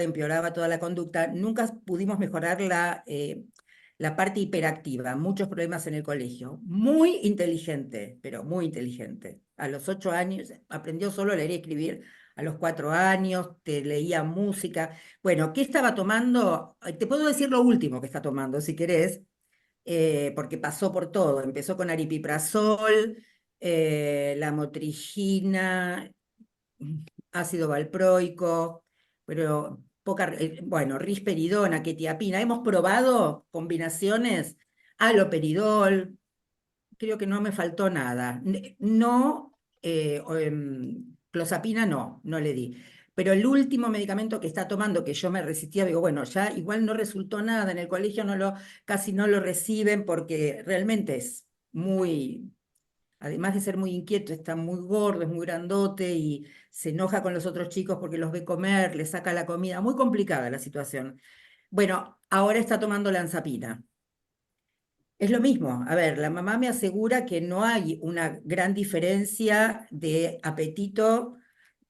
empeoraba toda la conducta. Nunca pudimos mejorar la parte hiperactiva, muchos problemas en el colegio. Muy inteligente, pero muy inteligente. A los 8 años aprendió solo a leer y escribir. A los 4 años te leía música. Bueno, ¿qué estaba tomando? Te puedo decir lo último que está tomando, si querés, porque pasó por todo. Empezó con aripiprazol, la motrigina, ácido valproico, pero bueno, risperidona, quetiapina. Hemos probado combinaciones, haloperidol, creo que no me faltó nada. No, clozapina no le di. Pero el último medicamento que está tomando, que yo me resistía, digo, bueno, ya igual no resultó nada, en el colegio casi no lo reciben porque realmente es muy, además de ser muy inquieto, está muy gordo, es muy grandote y se enoja con los otros chicos porque los ve comer, le saca la comida, muy complicada la situación. Bueno, ahora está tomando lanzapina. Es lo mismo, a ver, la mamá me asegura que no hay una gran diferencia de apetito,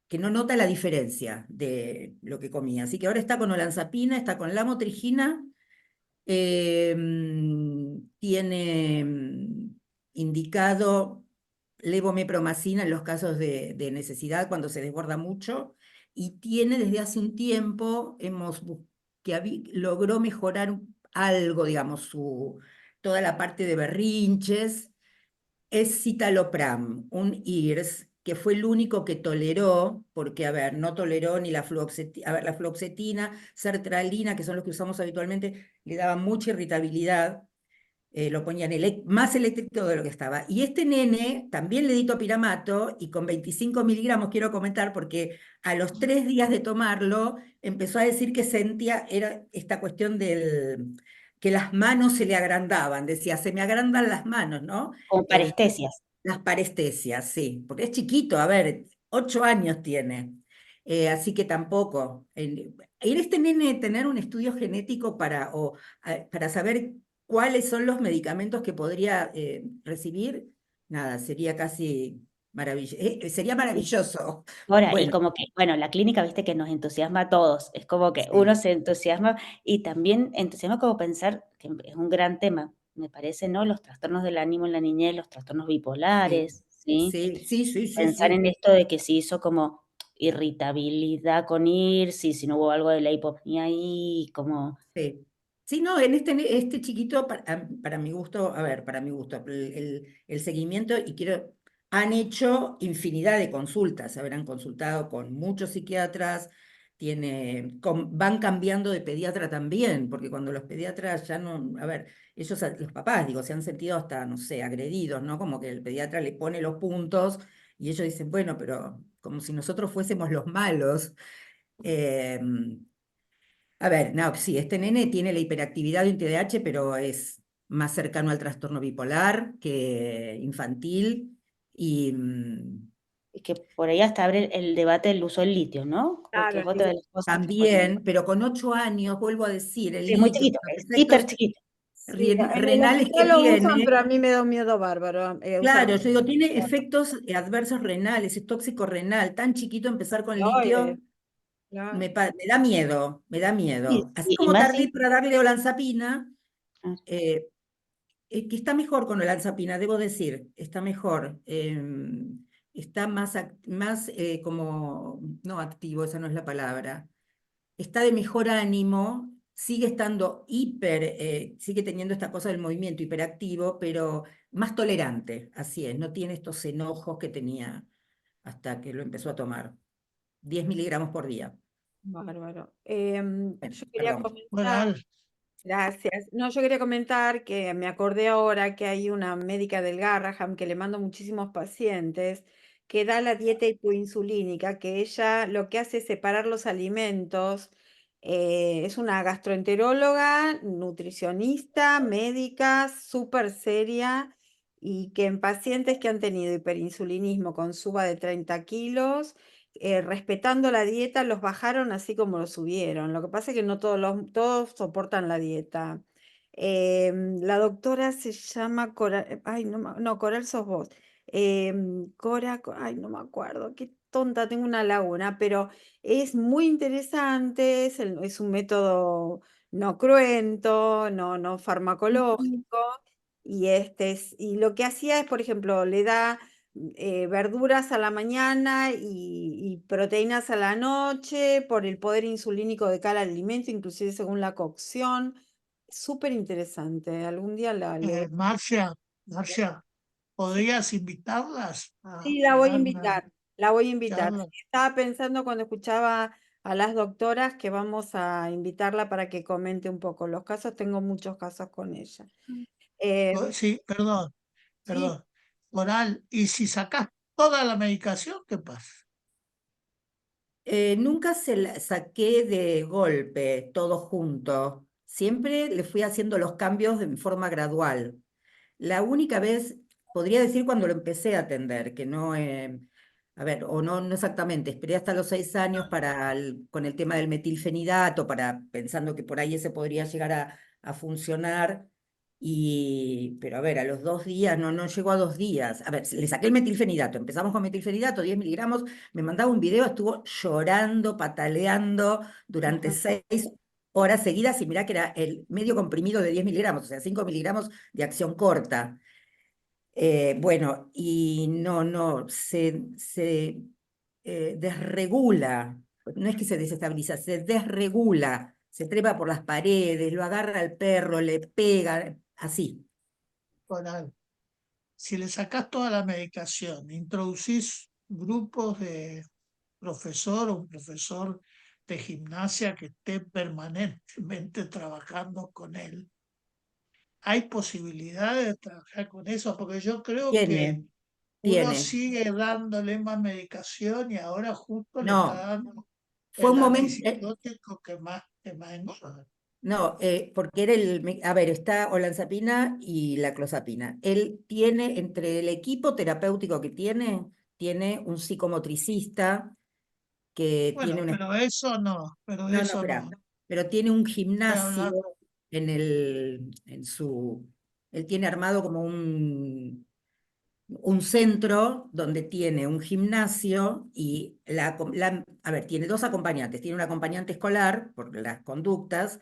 que no nota la diferencia de lo que comía. Así que ahora está con olanzapina, está con lamotrigina, tiene indicado levomepromacina en los casos de necesidad cuando se desborda mucho, y tiene desde hace un tiempo, logró mejorar algo, digamos, toda la parte de berrinches, es citalopram, un IRS, que fue el único que toleró, porque, a ver, no toleró ni la fluoxetina, sertralina, que son los que usamos habitualmente, le daba mucha irritabilidad, lo ponían más eléctrico de lo que estaba. Y este nene también le di topiramato y con 25 miligramos, quiero comentar, porque a los 3 días de tomarlo empezó a decir que sentía, era esta cuestión que las manos se le agrandaban, decía, se me agrandan las manos, ¿no? Como parestesias. Las parestesias, sí, porque es chiquito, a ver, 8 años tiene. Así que tampoco. Ir este nene tener un estudio genético para saber cuáles son los medicamentos que podría recibir, nada, sería casi Sería maravilloso. Ahora, y Bueno, como que, bueno, la clínica, viste que nos entusiasma a todos, es como que sí, uno se entusiasma y también entusiasma como pensar, que es un gran tema, me parece, ¿no? Los trastornos del ánimo en la niñez, los trastornos sí, bipolares, ¿sí? sí, sí, sí, sí, Pensar en sí. esto de que si hizo como irritabilidad con IRSI, si no hubo algo de la hipoponía ahí, como, Sí. Sí, no, en este chiquito, para mi gusto, a ver, para mi gusto, el seguimiento, han hecho infinidad de consultas, habrán consultado con muchos psiquiatras, van cambiando de pediatra también, porque cuando los pediatras ya no, a ver, ellos, los papás, digo, se han sentido hasta, no sé, agredidos, ¿no? Como que el pediatra le pone los puntos y ellos dicen, bueno, pero como si nosotros fuésemos los malos. Em, a ver, no, sí, este nene tiene la hiperactividad de un TDAH, pero es más cercano al trastorno bipolar que infantil. Y y que por ahí hasta abre el debate del uso del litio, ¿no? Porque Claro, es otra de las cosas que ponen. también, pero con 8 años, vuelvo a decir, el Sí, es muy litio, chiquito, con los es hiper efectos chiquito. sí, en el renales que hospital lo usan, pero tiene, a mí me da un miedo bárbaro usar. claro, yo digo, tiene efectos adversos renales, es tóxico renal, tan chiquito empezar con No, litio, claro. me da miedo, me da Sí, miedo. Así y como más tardé si, para darle olanzapina, ah, eh, que está mejor con olanzapina, debo decir, está mejor. Está más como, no activo, esa no es la palabra. Está de mejor ánimo, sigue estando sigue teniendo esta cosa del movimiento hiperactivo, pero más tolerante, así es, no tiene estos enojos que tenía hasta que lo empezó a tomar. 10 miligramos por día. Bárbaro. Bueno, Yo quería perdón. comentar, Coral, gracias. No, yo quería comentar que me acordé ahora que hay una médica del Garraham que le mando muchísimos pacientes que da la dieta hipoinsulínica, que ella lo que hace es separar los alimentos. Es una gastroenteróloga, nutricionista, médica, súper seria y que en pacientes que han tenido hiperinsulinismo con suba de 30 kilos respetando la dieta, los bajaron así como los subieron. Lo que pasa es que no todos soportan la dieta. La doctora se llama Coral, ay, no, Coral sos vos. Ay, no me acuerdo, qué tonta, tengo una laguna, pero es muy interesante, es un método no cruento, no farmacológico, y lo que hacía es, por ejemplo, le da verduras a la mañana y proteínas a la noche por el poder insulínico de cada alimento, inclusive según la cocción. Súper interesante. Algún día le voy a... Marcia, ¿podrías invitarlas Sí, a la voy a dar una invitar, la voy a invitar. charla? Sí, estaba pensando cuando escuchaba a las doctoras que vamos a invitarla para que comente un poco los casos. Tengo muchos casos con ella. Em, Sí, perdón, sí, perdón. Coral, ¿y si sacás toda la medicación, qué pasa? Nunca se la saqué de golpe, todo junto. Siempre le fui haciendo los cambios de forma gradual. La única vez, podría decir cuando lo empecé a atender, que no, a ver, o no exactamente, esperé hasta los 6 años con el tema del metilfenidato, pensando que por ahí ese podría llegar a funcionar. Pero a ver, a los 2 días, no llegó a 2 días. A ver, le saqué el metilfenidato, empezamos con metilfenidato, 10 miligramos, me mandaba un video, estuvo llorando, pataleando durante 6 horas seguidas y mirá que era el medio comprimido de 10 miligramos, o sea, 5 miligramos de acción corta. Bueno, y no, se desregula, no es que se desestabiliza, se desregula, se trepa por las paredes, lo agarra al perro, le pega, así. Coral, si le sacás toda la medicación, introducís grupos de un profesor de gimnasia que esté permanentemente trabajando con él, ¿hay posibilidades de trabajar con eso? Porque yo creo que Tiene, uno tiene. sigue dándole más medicación y ahora justo le está No, dando fue un el momento, antipsicótico que más engorda. no, porque era a ver, está olanzapina y la clozapina. Él tiene, entre el equipo terapéutico que tiene un psicomotricista que tiene Bueno, un pero No, no, eso espera. no. Pero tiene un Estoy hablando, gimnasio en su. Él tiene armado como un centro donde tiene un gimnasio y a ver, tiene dos acompañantes. Tiene un acompañante escolar por las conductas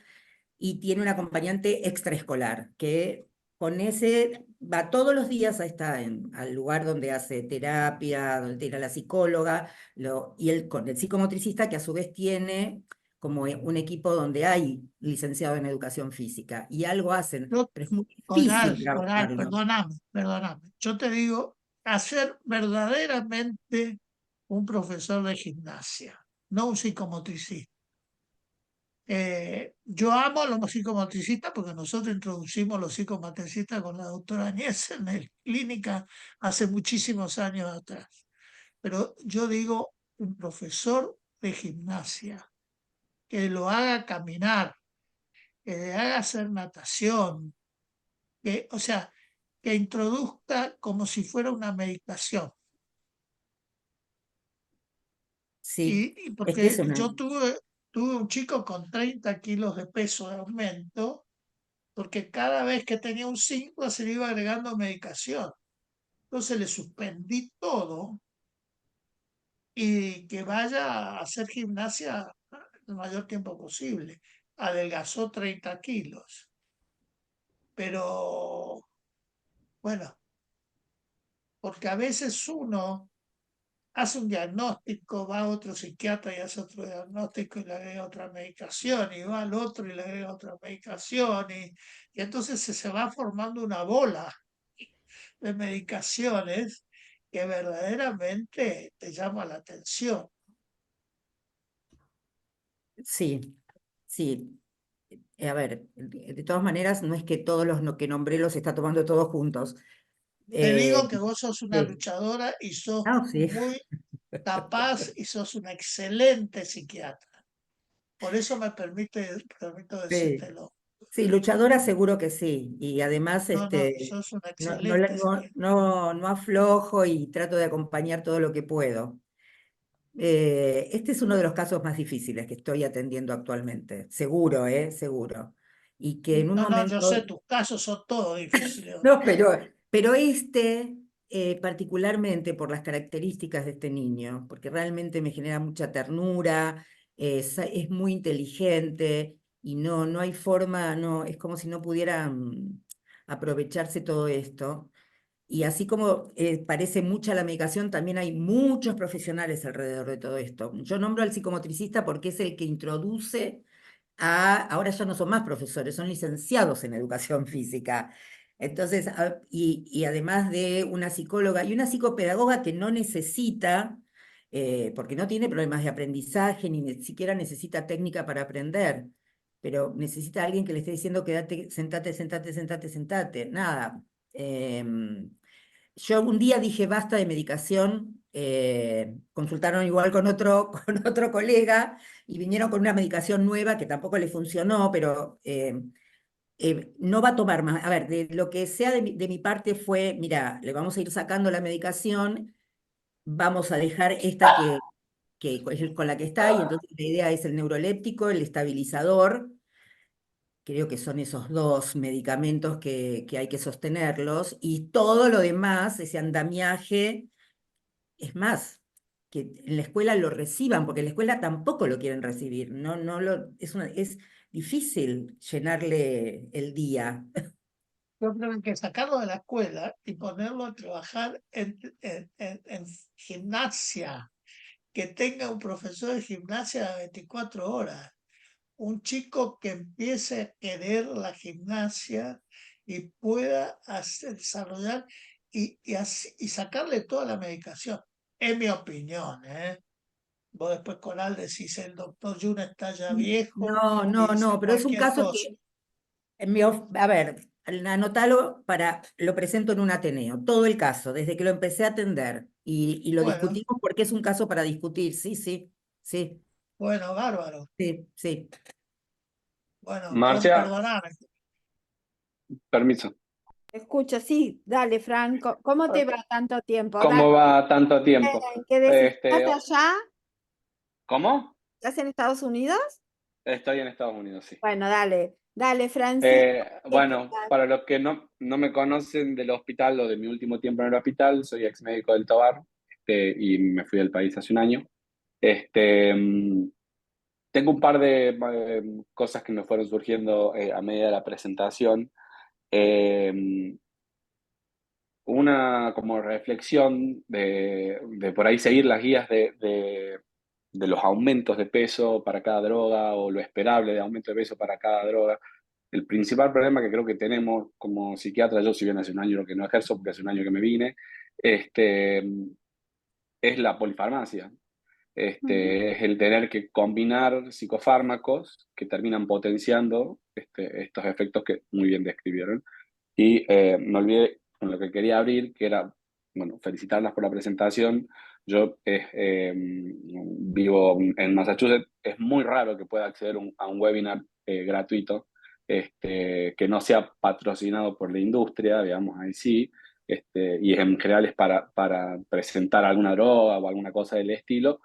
y tiene un acompañante extraescolar que con ese va todos los días al lugar donde hace terapia, donde tiene a la psicóloga, y él con el psicomotricista que a su vez tiene como un equipo donde hay licenciado en educación física y algo hacen, Yo, pero es muy Coral, difícil Coral, trabajarlo. perdóname. Yo te digo, hacer verdaderamente un profesor de gimnasia, no un psicomotricista. Yo amo a los psicomotricistas porque nosotros introducimos los psicomotricistas con la doctora Añez en la clínica hace muchísimos años atrás. Pero yo digo un profesor de gimnasia que lo haga caminar, que le haga hacer natación, o sea, que introduzca como si fuera una meditación. Sí, Y es que es porque una... yo tuve un chico con 30 kilos de peso de aumento, porque cada vez que tenía un 5 se le iba agregando medicación. Entonces le suspendí todo y que vaya a hacer gimnasia el mayor tiempo posible. Adelgazó 30 kilos. Pero bueno, porque a veces uno hace un diagnóstico, va a otro psiquiatra y hace otro diagnóstico y le agrega otra medicación, y va al otro y le agrega otra medicación, y entonces se va formando una bola de medicaciones que verdaderamente te llama la atención. Sí, sí. A ver, de todas maneras, no es que todos los que nombré los está tomando todos juntos. Te Eh, digo que vos sos una sí. luchadora y sos No, sí. muy capaz y sos una excelente psiquiatra. Por eso permito Sí. decírtelo. Sí, luchadora seguro que sí. Y además, No, no, sos una no, excelente psiquiatra. no aflojo y trato de acompañar todo lo que puedo. Este es uno de los casos más difíciles que estoy atendiendo actualmente. Seguro, seguro. Y que en un No, no, yo sé, momento, tus casos son todos difíciles. no, pero particularmente por las características de este niño, porque realmente me genera mucha ternura, es muy inteligente y no hay forma, no, es como si no pudiera aprovecharse todo esto. Y así como parece mucha la medicación, también hay muchos profesionales alrededor de todo esto. Yo nombro al psicomotricista porque es el que introduce ahora ya no son más profesores, son licenciados en educación física. Entonces, y además de una psicóloga y una psicopedagoga que no necesita, porque no tiene problemas de aprendizaje, ni siquiera necesita técnica para aprender, pero necesita a alguien que le esté diciendo quédate, sentate, sentate, sentate, sentate. Nada. Yo un día dije basta de medicación, consultaron igual con con otro colega y vinieron con una medicación nueva que tampoco le funcionó, pero no va a tomar más. A ver, de lo que sea de mi parte fue, mira, le vamos a ir sacando la medicación, vamos a dejar esta que es con la que está, y entonces la idea es el neuroléptico, el estabilizador. Creo que son esos dos medicamentos que hay que sostenerlos, y todo lo demás, ese andamiaje, es más, que en la escuela lo reciban, porque en la escuela tampoco lo quieren recibir, es difícil llenarle el día. Yo creo que sacarlo de la escuela y ponerlo a trabajar en gimnasia, que tenga un profesor de gimnasia de 24 horas, un chico que empiece a querer la gimnasia y pueda desarrollar y sacarle toda la medicación, en mi opinión, ¿eh? Vos después con Al decís, el doctor Jun está ya viejo y dice No, pero es un cualquier caso cosa. que, a ver, anotalo lo presento en un Ateneo, todo el caso, desde que lo empecé a atender, y lo Bueno, discutimos porque es un caso para discutir, sí, sí, sí, bueno, bárbaro. sí, sí. Bueno, Marcia, perdoname. permiso. Escucho, sí, dale, Franco. ¿Cómo te va tanto tiempo? Dale, ¿Cómo va tanto tiempo? ¿qué decís? Este, ¿Estás allá? ¿Cómo? ¿Estás en Estados Unidos? Estoy en Estados Unidos, sí. Bueno, dale. Dale, Francisco. Bueno, para los que no me conocen del hospital o de mi último tiempo en el hospital, soy ex médico del Tobar, y me fui del país hace un año. Tengo un par de cosas que me fueron surgiendo a medida de la presentación. Eh, una como reflexión de por ahí seguir las guías de los aumentos de peso para cada droga o lo esperable de aumento de peso para cada droga. El principal problema que creo que tenemos como psiquiatra, yo si bien hace un año que no ejerzo, porque hace un año que me vine, es la polifarmacia. Es el tener que combinar psicofármacos que terminan potenciando estos efectos que muy bien describieron. Y me olvidé con lo que quería abrir, que era, bueno, felicitarlas por la presentación. Yo vivo en Massachusetts, es muy raro que pueda acceder a un webinar gratuito que no sea patrocinado por la industria, digamos, ahí sí, y en general es para presentar alguna droga o alguna cosa del estilo.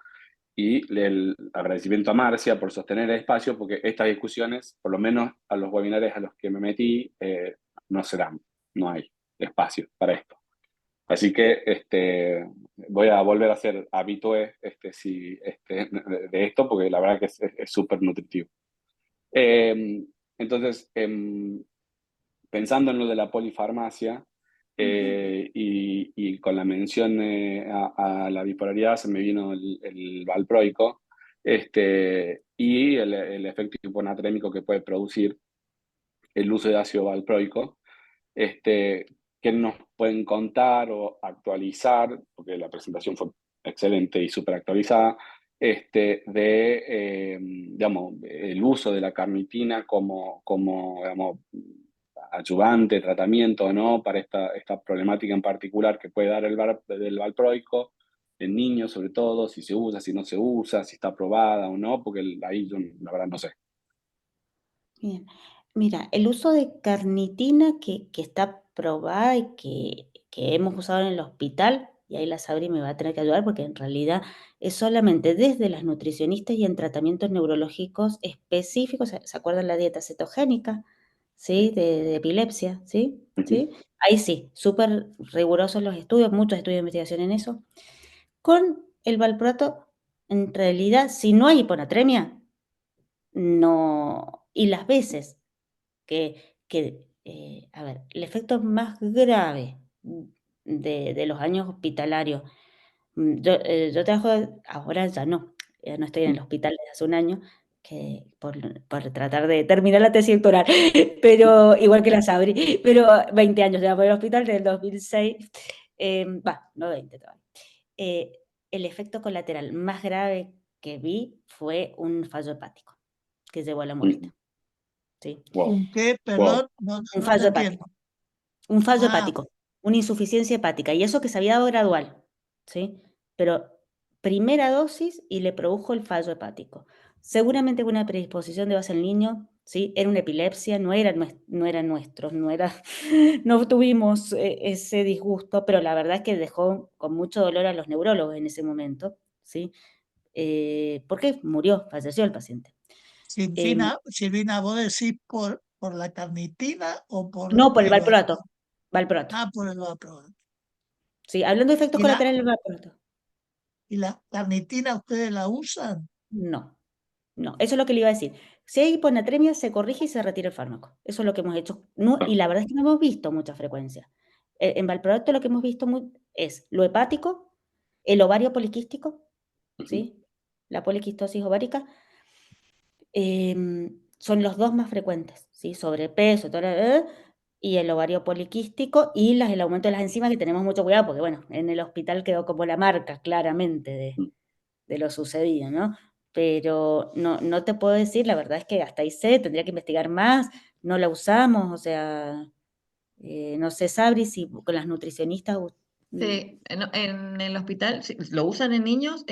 Y el agradecimiento a Marcia por sostener el espacio, porque estas discusiones, por lo menos a los webinars a los que me metí, no se dan, no hay espacio para esto. Así que voy a volver a ser habitué de esto, porque la verdad que es súper nutritivo. Entonces, pensando en lo de la polifarmacia y con la mención a la bipolaridad, se me vino el valproico y el efecto hiponatrémico que puede producir el uso de ácido valproico. ¿Qué nos pueden contar o actualizar? Porque la presentación fue excelente y súper actualizada. Digamos, el uso de la carnitina como digamos, adyuvante, tratamiento, ¿no? Para esta problemática en particular que puede dar el valproico en niños, sobre todo, si se usa, si no se usa, si está aprobada o no, porque ahí yo la verdad no sé. Bien. Mira, el uso de carnitina que está probada y que hemos usado en el hospital, y ahí la Sabri me va a tener que ayudar porque en realidad es solamente desde las nutricionistas y en tratamientos neurológicos específicos, ¿se acuerdan la dieta cetogénica? ¿Sí? De epilepsia, ¿sí? ¿Sí? Ahí sí, súper rigurosos los estudios, muchos estudios de investigación en eso. Con el valproato, en realidad, si no hay hiponatremia, no, y las veces a ver, el efecto más grave de los años hospitalarios, yo trabajo, ahora ya no estoy en el hospital desde hace un año, que por tratar de terminar la tesis doctoral, pero igual que la Sabri, pero 20 años ya por el hospital desde el 2006, no 20 todavía. El efecto colateral más grave que vi fue un fallo hepático que llevó a la muerte. ¿Sí? Wow. ¿Un qué? Wow. Perdón, no Un te fallo entiendo. hepático. Un fallo Ah, hepático, una insuficiencia hepática, y eso que se había dado gradual, ¿sí? Pero primera dosis y le produjo el fallo hepático. Seguramente una predisposición de base en niño, ¿sí? Era una epilepsia, no era nuestro, no tuvimos ese disgusto, pero la verdad es que dejó con mucho dolor a los neurólogos en ese momento, ¿sí? Porque falleció el paciente. Silvina, ¿vos decís por la carnitina o por No, por el el valproato. Valproato. Ah, por el valproato. Sí, hablando de efectos ¿Y la, colaterales del valproato. y la carnitina ustedes la usan? No, no, eso es lo que le iba a decir. Si hay hiponatremia, se corrige y se retira el fármaco. Eso es lo que hemos hecho. No, y la verdad es que no hemos visto mucha frecuencia. En valproato lo que hemos visto es lo hepático, el ovario poliquístico, ¿sí? La poliquistosis ovárica, son los dos más frecuentes, ¿sí? Sobrepeso, y el ovario poliquístico y el aumento de las enzimas, que tenemos mucho cuidado porque, bueno, en el hospital quedó como la marca claramente de lo sucedido, ¿no? Pero no te puedo decir, la verdad es que hasta ahí tendría que investigar más, no la usamos, o sea, no sé, Sabri, si con las nutricionistas... Sí, en el hospital sí, lo usan en niños,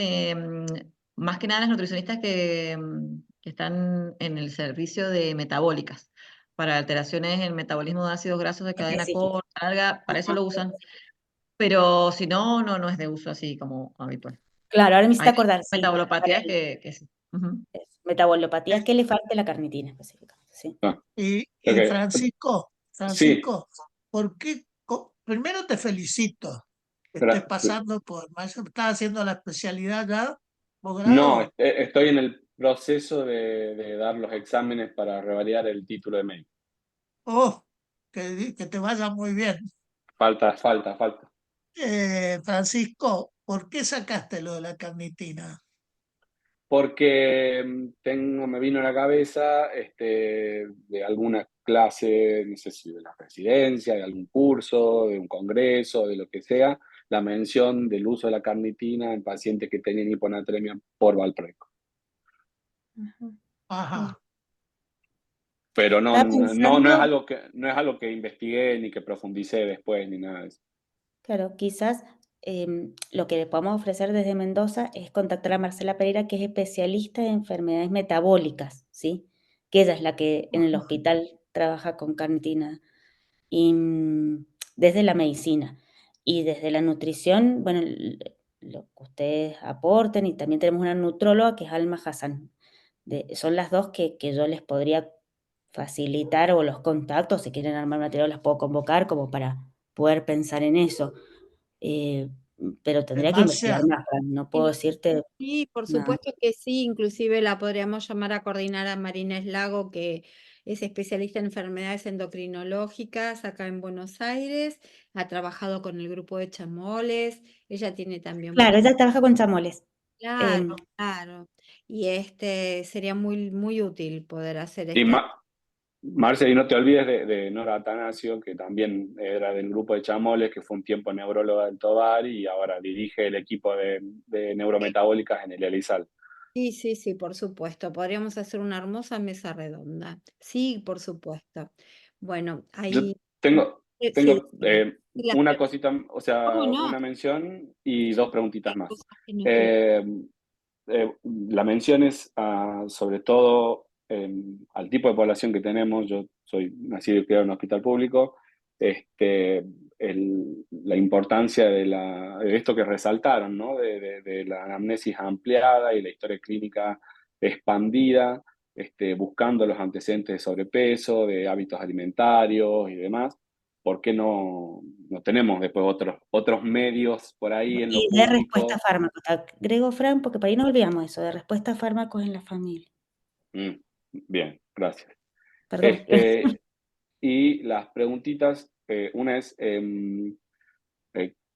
más que nada las nutricionistas que están en el servicio de metabólicas, para alteraciones en el metabolismo de ácidos grasos de cadena específicas. corta, alga, para eso Ajá. lo usan, pero si no, no es de uso así como habitual. Claro, ahora me hiciste Hay acordar, sí, para metabolopatías que sí. Ujú. metabolopatías que le falte la carnitina específica. sí. Y Ok. Francisco, Sí, ¿por qué? Primero te felicito que estés gra- pasando por, estás haciendo la especialidad ya, no, posgrado. estoy en el proceso de dar los exámenes para revalidar el título de médico. Oh, que te vaya muy bien. Falta. Francisco, ¿por qué sacaste lo de la carnitina? Porque me vino a la cabeza de alguna clase, no sé si de la presidencia, de algún curso, de un congreso, de lo que sea, la mención del uso de la carnitina en pacientes que tenían hiponatremia por valproico. Ujú. Ajá. Pero Estaba pensando, no es algo que investigué ni que profundicé después ni nada de eso. claro, quizás lo que le podemos ofrecer desde Mendoza es contactar a Marcela Pereira, que es especialista en enfermedades metabólicas, ¿sí? Que ella es la que en el hospital trabaja con carnitina y desde la medicina y desde la nutrición, bueno, lo que ustedes aporten, y también tenemos una nutróloga que es Alma Hassan. Son las dos que yo les podría facilitar o los contactos, si quieren armar material las puedo convocar como para poder pensar en eso. Eh, pero tendría que investigar Marcia, más, Fran, no puedo decirte Sí, por nada. supuesto que sí, inclusive la podríamos llamar a coordinar a Marina Eslago, que es especialista en enfermedades endocrinológicas acá en Buenos Aires, ha trabajado con el grupo de chamoles, ella tiene también Claro, mucho, ella trabaja con chamoles. claro, Em, claro, y sería muy útil poder hacer Y este. Marce, y no te olvides de Nora Atanasio, que también era del grupo de chamoles, que fue un tiempo neuróloga del Tobar y ahora dirige el equipo de neurometabólicas en el ELISAL. Sí, por supuesto, podríamos hacer una hermosa mesa redonda. Sí, por supuesto. Bueno, Yo ahí, sí, tengo decime. Sí, una cosita, o ¿cómo sea, no? una mención y dos preguntitas Hay más. cosas que no quedan. Eh, la mención es sobre todo al tipo de población que tenemos. Yo soy nacido y criado en un hospital público. La importancia de esto que resaltaron, ¿no? De la anamnesis ampliada y la historia clínica expandida, buscando los antecedentes de sobrepeso, de hábitos alimentarios y demás. ¿Por qué no tenemos después otros medios por ahí en lo Y de respuesta a público? fármacos, te agrego, Fran, porque para ahí no olvidamos eso, de respuesta a fármacos en la familia. Mm, bien, gracias. Perdón. Y las preguntitas, una es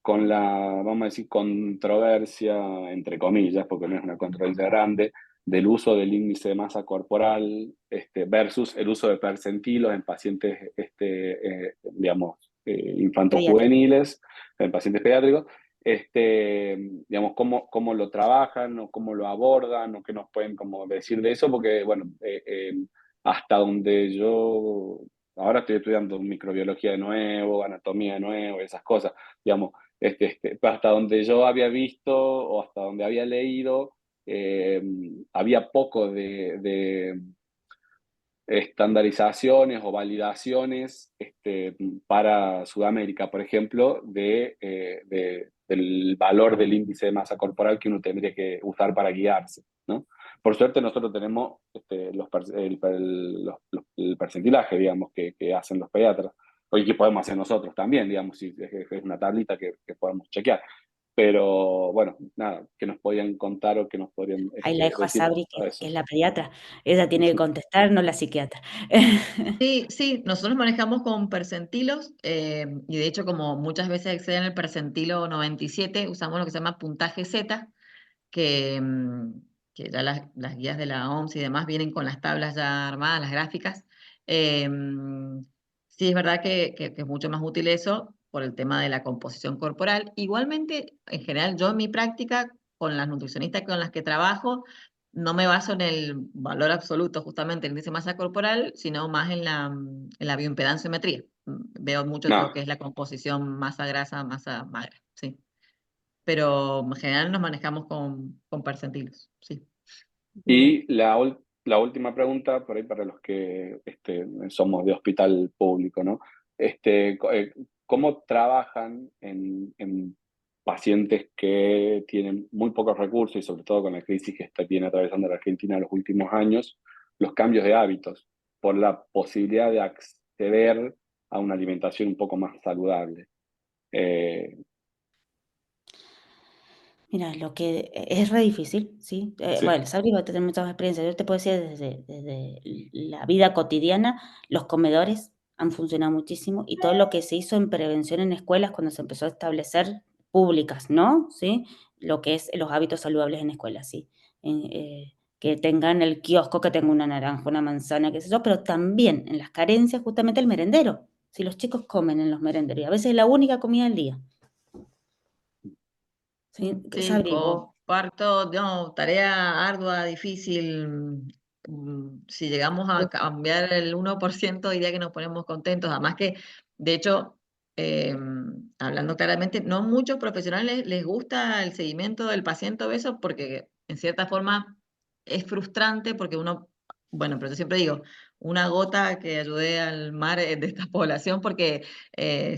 con la, vamos a decir, controversia, entre comillas, porque no es una controversia grande, del uso del índice de masa corporal versus el uso de percentilos en pacientes, digamos, Pediatra. infantojuveniles, en pacientes pediátricos. Digamos, cómo lo trabajan o cómo lo abordan o qué nos pueden como decir de eso, porque, bueno, hasta donde yo ahora estoy estudiando microbiología de nuevo, anatomía de nuevo, esas cosas, digamos, hasta donde yo había visto o hasta donde había leído, había poco de estandarizaciones o validaciones para Sudamérica, por ejemplo, del valor del índice de masa corporal que uno tendría que usar para guiarse, ¿no? Por suerte nosotros tenemos el percentilaje, digamos, que hacen los pediatras, o que podemos hacer nosotros también, digamos, si es una tablita que podemos chequear. Pero bueno, nada, que nos podían contar o que nos podrían Ahí la dejo a decir Sabri, a que eso. es la pediatra. Ella tiene que contestar, no la psiquiatra. Sí, nosotros manejamos con percentilos y de hecho como muchas veces exceden el percentilo 97, usamos lo que se llama puntaje Z, que, que ya las guías de la OMS y demás vienen con las tablas ya armadas, las gráficas. Sí, es verdad que es mucho más útil eso por el tema de la composición corporal. Igualmente, en general, yo en mi práctica, con las nutricionistas con las que trabajo, no me baso en el valor absoluto, justamente el índice de masa corporal, sino más en la bioimpedanciometría. Veo mucho lo No. que es la composición masa grasa, masa magra, sí. Pero en general nos manejamos con percentilos, sí. Bien. Y la última pregunta, por ahí para los que somos de hospital público, ¿no? ¿Cómo trabajan en pacientes que tienen muy pocos recursos y sobre todo con la crisis que viene atravesando la Argentina en los últimos años, los cambios de hábitos? por la posibilidad de acceder a una alimentación un poco más saludable. Mira, lo que es re difícil, ¿sí? Sí. Bueno, Sabri va a tener mucha más experiencia. Yo te puedo decir desde la vida cotidiana, los comedores han funcionado muchísimo y todo lo que se hizo en prevención en escuelas cuando se empezó a establecer públicas, ¿no? ¿Sí? Lo que es los hábitos saludables en escuelas, sí. Que tengan el kiosco, que tenga una naranja, una manzana, qué sé yo, pero también en las carencias justamente el merendero. Si los chicos comen en los merenderos y a veces es la única comida del día. ¿Sí? Sí, Sabri, vos. comparto, no, tarea ardua, difícil. Si llegamos a cambiar el 1%, diría que nos ponemos contentos. Además que, de hecho, hablando claramente, no muchos profesionales les gusta el seguimiento del paciente obeso porque, en cierta forma, es frustrante porque uno, bueno, pero yo siempre digo, una gota que ayude al mar de esta población porque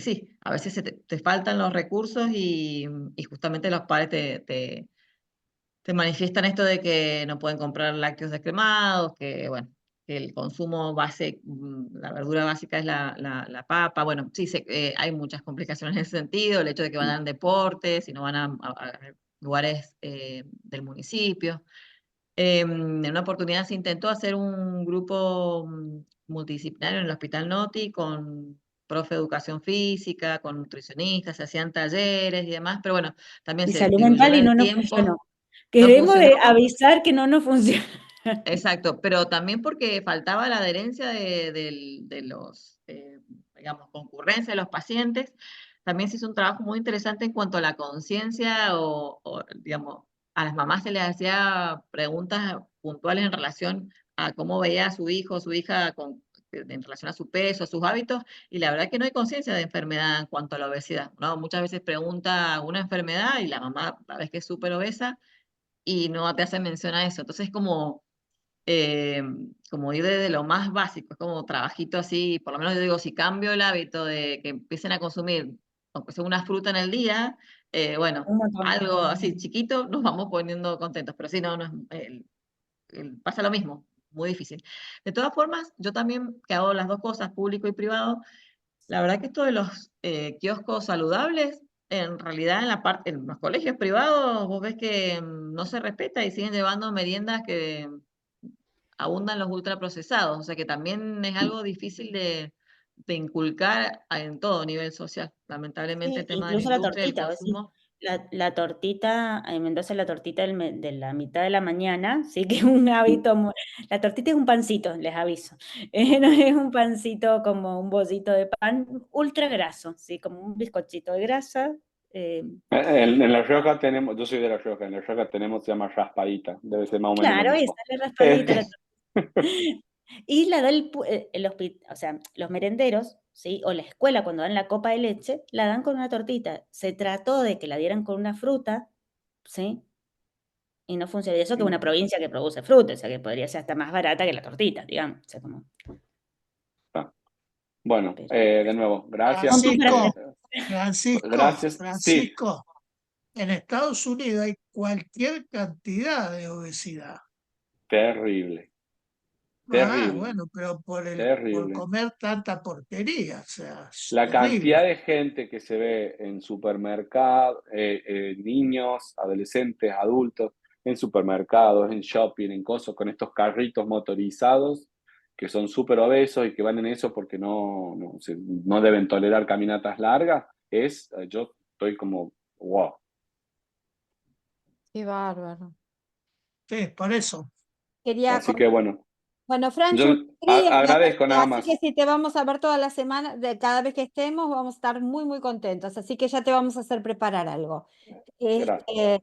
sí, a veces te faltan los recursos y justamente los padres te manifiestan esto de que no pueden comprar lácteos descremados, que bueno, que el consumo base, la verdura básica es la papa. Bueno, sí, hay muchas complicaciones en ese sentido, el hecho de que van a deportes y no van a lugares del municipio. En una oportunidad se intentó hacer un grupo multidisciplinario en el Hospital Noti con profe de educación física, con nutricionistas, se hacían talleres y demás, pero bueno, también Y se salud distribuyó en mental y el no nos tiempo, funcionó. no Queremos funcionó. avisar que no nos funciona. Exacto, pero también porque faltaba la adherencia de los, digamos, concurrencia de los pacientes. También se hizo un trabajo muy interesante en cuanto a la conciencia digamos, a las mamás se les hacía preguntas puntuales en relación a cómo veía a su hijo o su hija en relación a su peso, a sus hábitos, y la verdad que no hay conciencia de enfermedad en cuanto a la obesidad, ¿no? Muchas veces pregunta una enfermedad y la mamá, la vez que es súper obesa, y no te hace mención a eso. Entonces, eh, como ir desde lo más básico, es como trabajito así, por lo menos yo digo, si cambio el hábito de que empiecen a consumir, aunque sea una fruta en el día, bueno, Un montón. algo así chiquito, nos vamos poniendo contentos, pero si no, no pasa lo mismo, muy difícil. De todas formas, yo también, que hago las dos cosas, público y privado, la verdad que esto de los kioscos saludables, en realidad en los colegios privados, vos ves que no se respeta y siguen llevando meriendas que abundan los ultraprocesados, o sea que también es algo difícil de inculcar en todo nivel social. Lamentablemente Sí, el tema de la incluso la industria, el tortita, vos decís, consumo, la tortita, en Mendoza la tortita de la mitad de la mañana, sí que es un hábito la tortita es un pancito, les aviso. No es un pancito como un bolsito de pan ultra graso, sí, como un bizcochito de grasa. En La Rioja tenemos, yo soy de La Rioja, en La Rioja tenemos, se llama raspadita, debe ser más o menos lo Claro, esa mismo. es la raspadita, la Este, y la da o sea, los merenderos, ¿sí? O la escuela cuando dan la copa de leche, la dan con una tortita. Se trató de que la dieran con una fruta, ¿sí? Y no funciona. Y eso que es una provincia que produce fruta, o sea, que podría ser hasta más barata que la tortita, digamos. O sea, como, bueno, pero- de nuevo, gracias. Gracias. Sí, Francisco, en Estados Unidos hay cualquier cantidad de obesidad. terrible, Ah, terrible, bueno, pero por terrible. comer tanta porquería, o sea, es La cantidad terrible. de gente que se ve en supermercados, niños, adolescentes, adultos, en supermercados, en shopping, en cosas, con estos carritos motorizados que son súper obesos y que van en eso porque no deben tolerar caminatas largas, yo estoy como, wow. Qué bárbaro. Sí, por eso. Quería Así que bueno, Bueno, yo Franchu, agradezco nada así que más. si te vamos a ver toda la semana, cada vez que estemos, vamos a estar muy, muy contentos. Así que ya te vamos a hacer preparar algo. Gracias.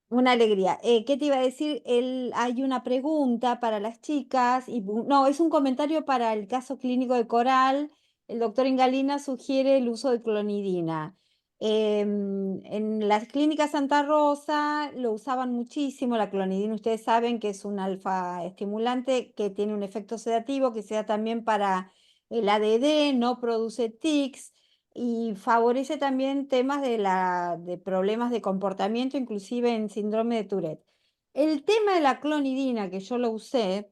Una alegría. ¿Qué te iba a decir? Hay una pregunta para las chicas, no, es un comentario para el caso clínico de Coral. El doctor Ingalina sugiere el uso de clonidina. En las clínicas Santa Rosa lo usaban muchísimo, la clonidina ustedes saben que es un alfa estimulante que tiene un efecto sedativo, que se da también para el ADD, no produce tics y favorece también temas de problemas de comportamiento, inclusive en síndrome de Tourette. El tema de la clonidina, que yo lo usé,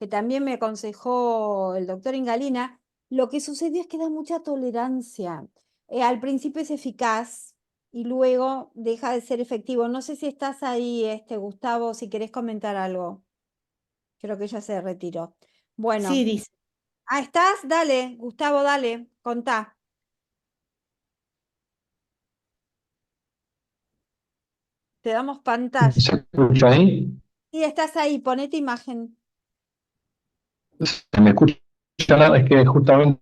que también me aconsejó el doctor Ingalina, lo que sucedió es que da mucha tolerancia. Al principio es eficaz y luego deja de ser efectivo. No sé si estás ahí, Gustavo, si querés comentar algo. Creo que ya se retiró. Bueno, Sí, dice. ¿estás? Dale, Gustavo, dale, contá. Te damos pantalla. ¿Se escucha ahí? Sí, estás ahí, ponete imagen. ¿Se me escucha nada? Es que justamente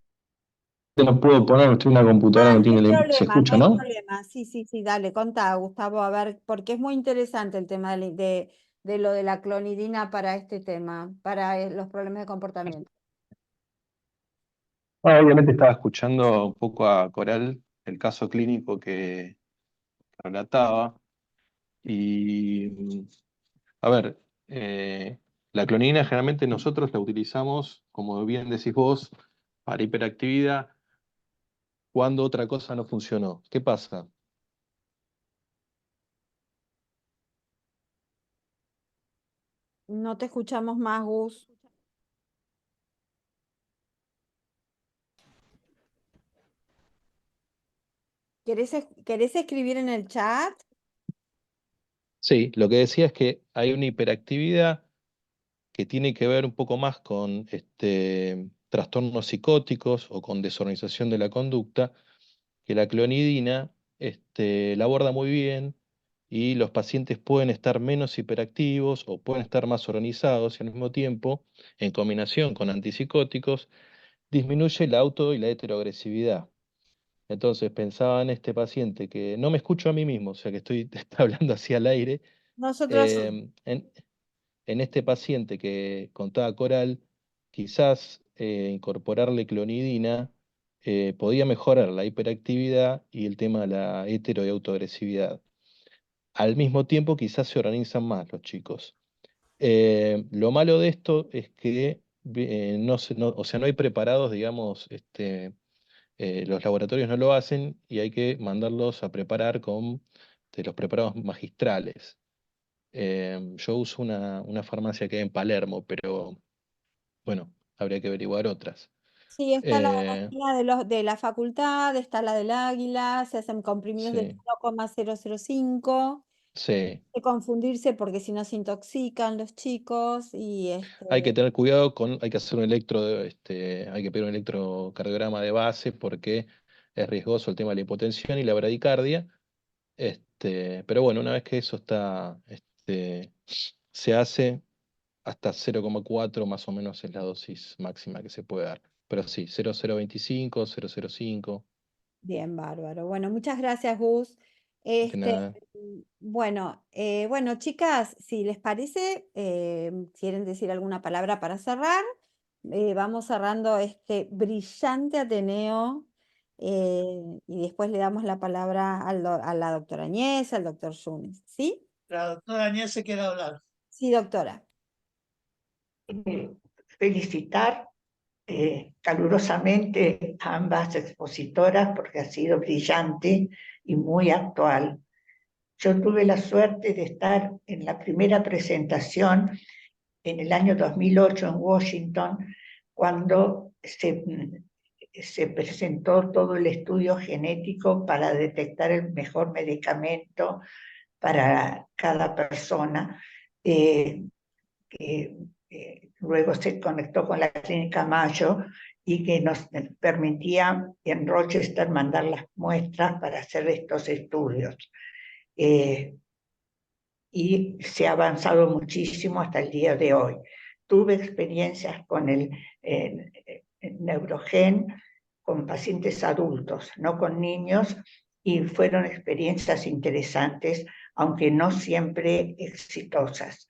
no puedo poner, estoy en una computadora, no No hay tiene link. ¿Se problema, no escucha, hay no? problema. Sí, sí, sí, dale, contá, Gustavo, a ver, porque es muy interesante el tema de lo de la clonidina para este tema, para los problemas de comportamiento. Bueno, obviamente estaba escuchando un poco a Coral, el caso clínico que relataba, y a ver, la clonidina generalmente nosotros la utilizamos, como bien decís vos, para hiperactividad, cuando otra cosa no funcionó. ¿Qué pasa? No te escuchamos más, Gus. ¿Querés escribir en el chat? Sí, lo que decía es que hay una hiperactividad que tiene que ver un poco más con trastornos psicóticos o con desorganización de la conducta, que la clonidina la aborda muy bien y los pacientes pueden estar menos hiperactivos o pueden estar más organizados y al mismo tiempo, en combinación con antipsicóticos, disminuye la auto y la heteroagresividad. Entonces pensaba en este paciente que no me escucho a mí mismo, o sea que estoy hablando así al aire. Nosotros sí. En este paciente que contaba Coral, quizás incorporarle clonidina podía mejorar la hiperactividad y el tema de la hetero y autoagresividad. Al mismo tiempo, quizás se organizan más los chicos. Lo malo de esto es que o sea, no hay preparados, digamos, los laboratorios no lo hacen y hay que mandarlos a preparar con de los preparados magistrales. Yo uso una farmacia que hay en Palermo, pero bueno, habría que averiguar otras. Sí, está Eh, la de la facultad, está la del Águila, se hacen comprimidos de sí, 0,005. sí. De confundirse porque si no se intoxican los chicos y Hay que tener cuidado hay que hacer hay que pedir un electrocardiograma de base porque es riesgoso el tema de la hipotensión y la bradicardia. Pero bueno, una vez que eso se hace, hasta 0,4 más o menos es la dosis máxima que se puede dar. Pero sí, 0,025, 0,05, bien, bárbaro. Bueno, muchas gracias, Gus. de nada. Bueno, chicas, si les parece, quieren decir alguna palabra para cerrar, vamos cerrando este brillante Ateneo y después le damos la palabra a la doctora Añez, al doctor Yunes. ¿Sí? La doctora Añez se quiere hablar. Sí, doctora. Felicitar calurosamente a ambas expositoras porque ha sido brillante y muy actual. Yo tuve la suerte de estar en la primera presentación en el año 2008 en Washington, cuando se presentó todo el estudio genético para detectar el mejor medicamento para cada persona. Que luego se conectó con la Clínica Mayo y que nos permitía en Rochester mandar las muestras para hacer estos estudios. Y se ha avanzado muchísimo hasta el día de hoy. Tuve experiencias con el Neurogen con pacientes adultos, no con niños, y fueron experiencias interesantes, aunque no siempre exitosas.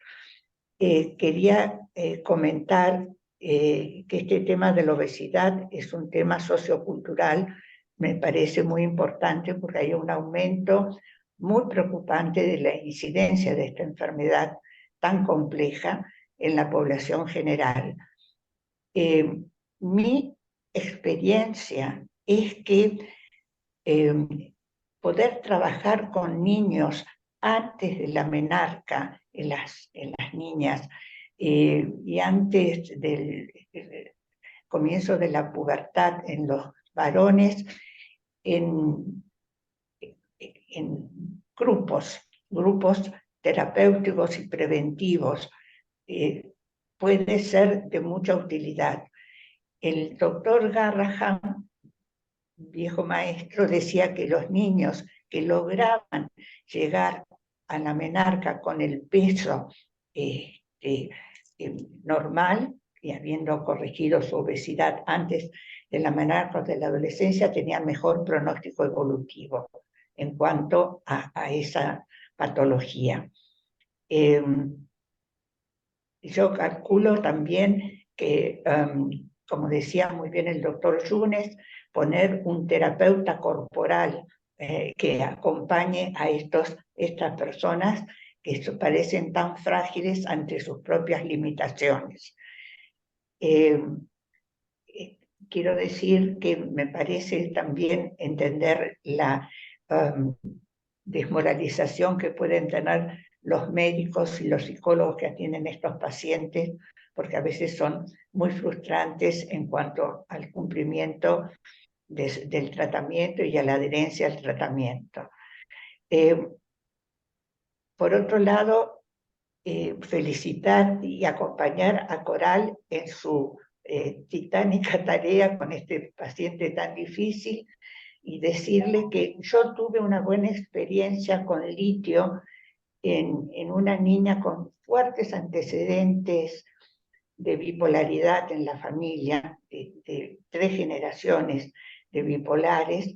Quería comentar que este tema de la obesidad es un tema sociocultural, me parece muy importante porque hay un aumento muy preocupante de la incidencia de esta enfermedad tan compleja en la población general. Mi experiencia es que poder trabajar con niños antes de la menarca en las niñas y antes del comienzo de la pubertad en los varones, en grupos terapéuticos y preventivos. Puede ser de mucha utilidad. El doctor Garrahan, viejo maestro, decía que los niños que lograban llegar a la menarca con el peso normal y habiendo corregido su obesidad antes de la menarca o de la adolescencia, tenían mejor pronóstico evolutivo en cuanto a esa patología. Yo calculo también que, como decía muy bien el doctor Yunes, poner un terapeuta corporal que acompañe a estas personas que parecen tan frágiles ante sus propias limitaciones. Quiero decir que me parece también entender la desmoralización que pueden tener los médicos y los psicólogos que atienden a estos pacientes, porque a veces son muy frustrantes en cuanto al cumplimiento del tratamiento y a la adherencia al tratamiento. Por otro lado, felicitar y acompañar a Coral en su titánica tarea con este paciente tan difícil y decirle que yo tuve una buena experiencia con litio en una niña con fuertes antecedentes de bipolaridad en la familia, de 3 generaciones de bipolares,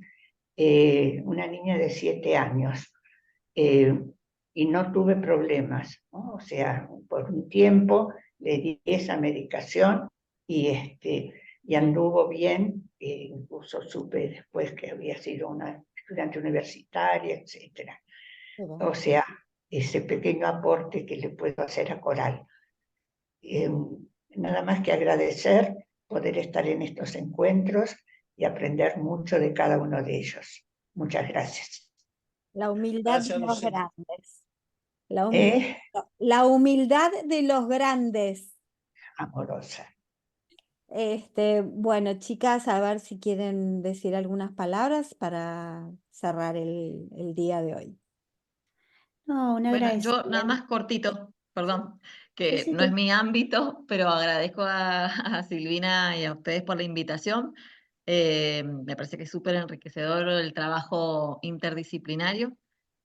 una niña de 7 años. Y no tuve problemas, ¿no? O sea, por un tiempo le di esa medicación y anduvo bien, incluso supe después que había sido una estudiante universitaria, etc. O sea, ese pequeño aporte que le puedo hacer a Coral. Nada más que agradecer poder estar en estos encuentros y aprender mucho de cada uno de ellos. Muchas gracias. La humildad de Gracias, los Lucía. grandes. La humildad de los grandes. Amorosa. Bueno, chicas, a ver si quieren decir algunas palabras para cerrar el día de hoy. No, un Bueno, yo agradecimiento. nada más cortito, perdón, que Sí, no es mi ámbito, pero agradezco a Silvina y a ustedes por la invitación. Me parece que es súper enriquecedor el trabajo interdisciplinario,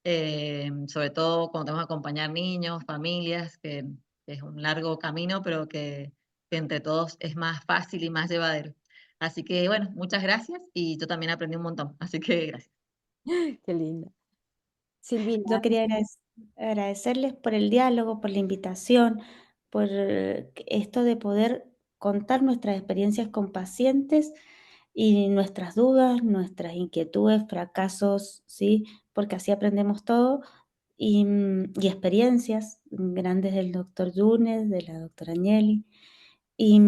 sobre todo cuando tenemos que acompañar niños, familias, que es un largo camino, pero que entre todos es más fácil y más llevadero. Así que bueno, muchas gracias y yo también aprendí un montón, así que gracias. Qué lindo. Silvina, Yo quería agradecerles por el diálogo, por la invitación, por esto de poder contar nuestras experiencias con pacientes y nuestras dudas, nuestras inquietudes, fracasos, ¿sí? Porque así aprendemos todo y experiencias grandes del doctor Yunes, de la doctora Agnelli, y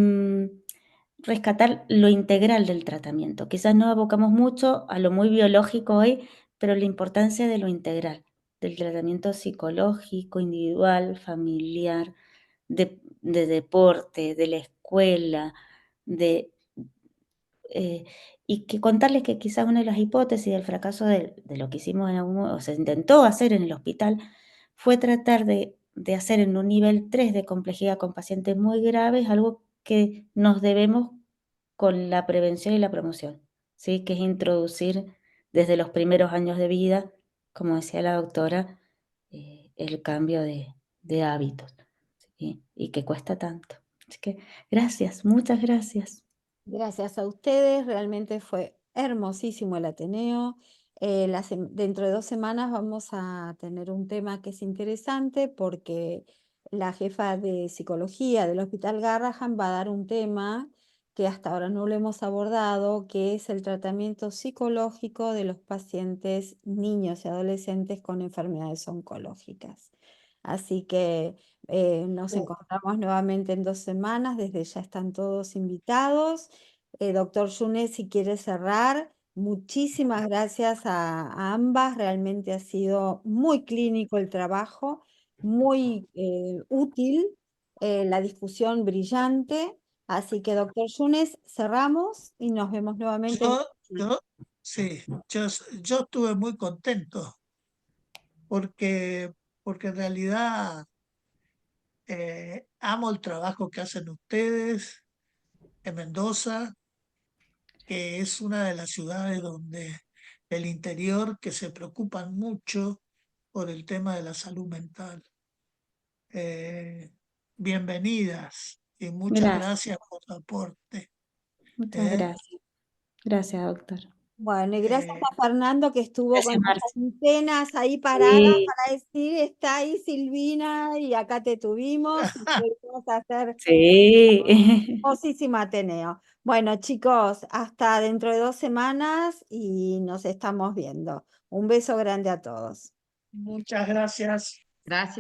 rescatar lo integral del tratamiento. Quizás nos abocamos mucho a lo muy biológico hoy, pero la importancia de lo integral, del tratamiento psicológico, individual, familiar, de deporte, de la escuela, eh, y que contarles que quizás una de las hipótesis del fracaso de lo que hicimos o se intentó hacer en el hospital fue tratar de hacer en un nivel 3 de complejidad con pacientes muy graves algo que nos debemos con la prevención y la promoción, ¿sí? Que es introducir desde los primeros años de vida, como decía la doctora, el cambio de hábitos, ¿sí? Y que cuesta tanto. Así que gracias, muchas gracias. gracias a ustedes, realmente fue hermosísimo el Ateneo. Dentro de 2 semanas vamos a tener un tema que es interesante porque la jefa de psicología del Hospital Garrahan va a dar un tema que hasta ahora no lo hemos abordado, que es el tratamiento psicológico de los pacientes niños y adolescentes con enfermedades oncológicas. Así que nos encontramos nuevamente en 2 semanas, desde ya están todos invitados. Doctor Yunes, si quiere cerrar, muchísimas gracias a ambas, realmente ha sido muy clínico el trabajo, muy útil. la discusión brillante. Así que, doctor Yunes, cerramos y nos vemos nuevamente. Sí, yo estuve muy contento porque en realidad amo el trabajo que hacen ustedes en Mendoza, que es una de las ciudades del interior que se preocupan mucho por el tema de la salud mental. Bienvenidas y muchas Gracias, gracias por su aporte. muchas gracias. Gracias, doctor. Bueno, y gracias Eh, a Fernando que estuvo Gracias, con las Marce. antenas ahí paradas Sí, para decir, está ahí Silvina y acá te tuvimos y pudimos hacer sí. hermosísimo Ateneo. Bueno, chicos, hasta dentro de 2 semanas y nos estamos viendo. Un beso grande a todos. Muchas gracias. Gracias.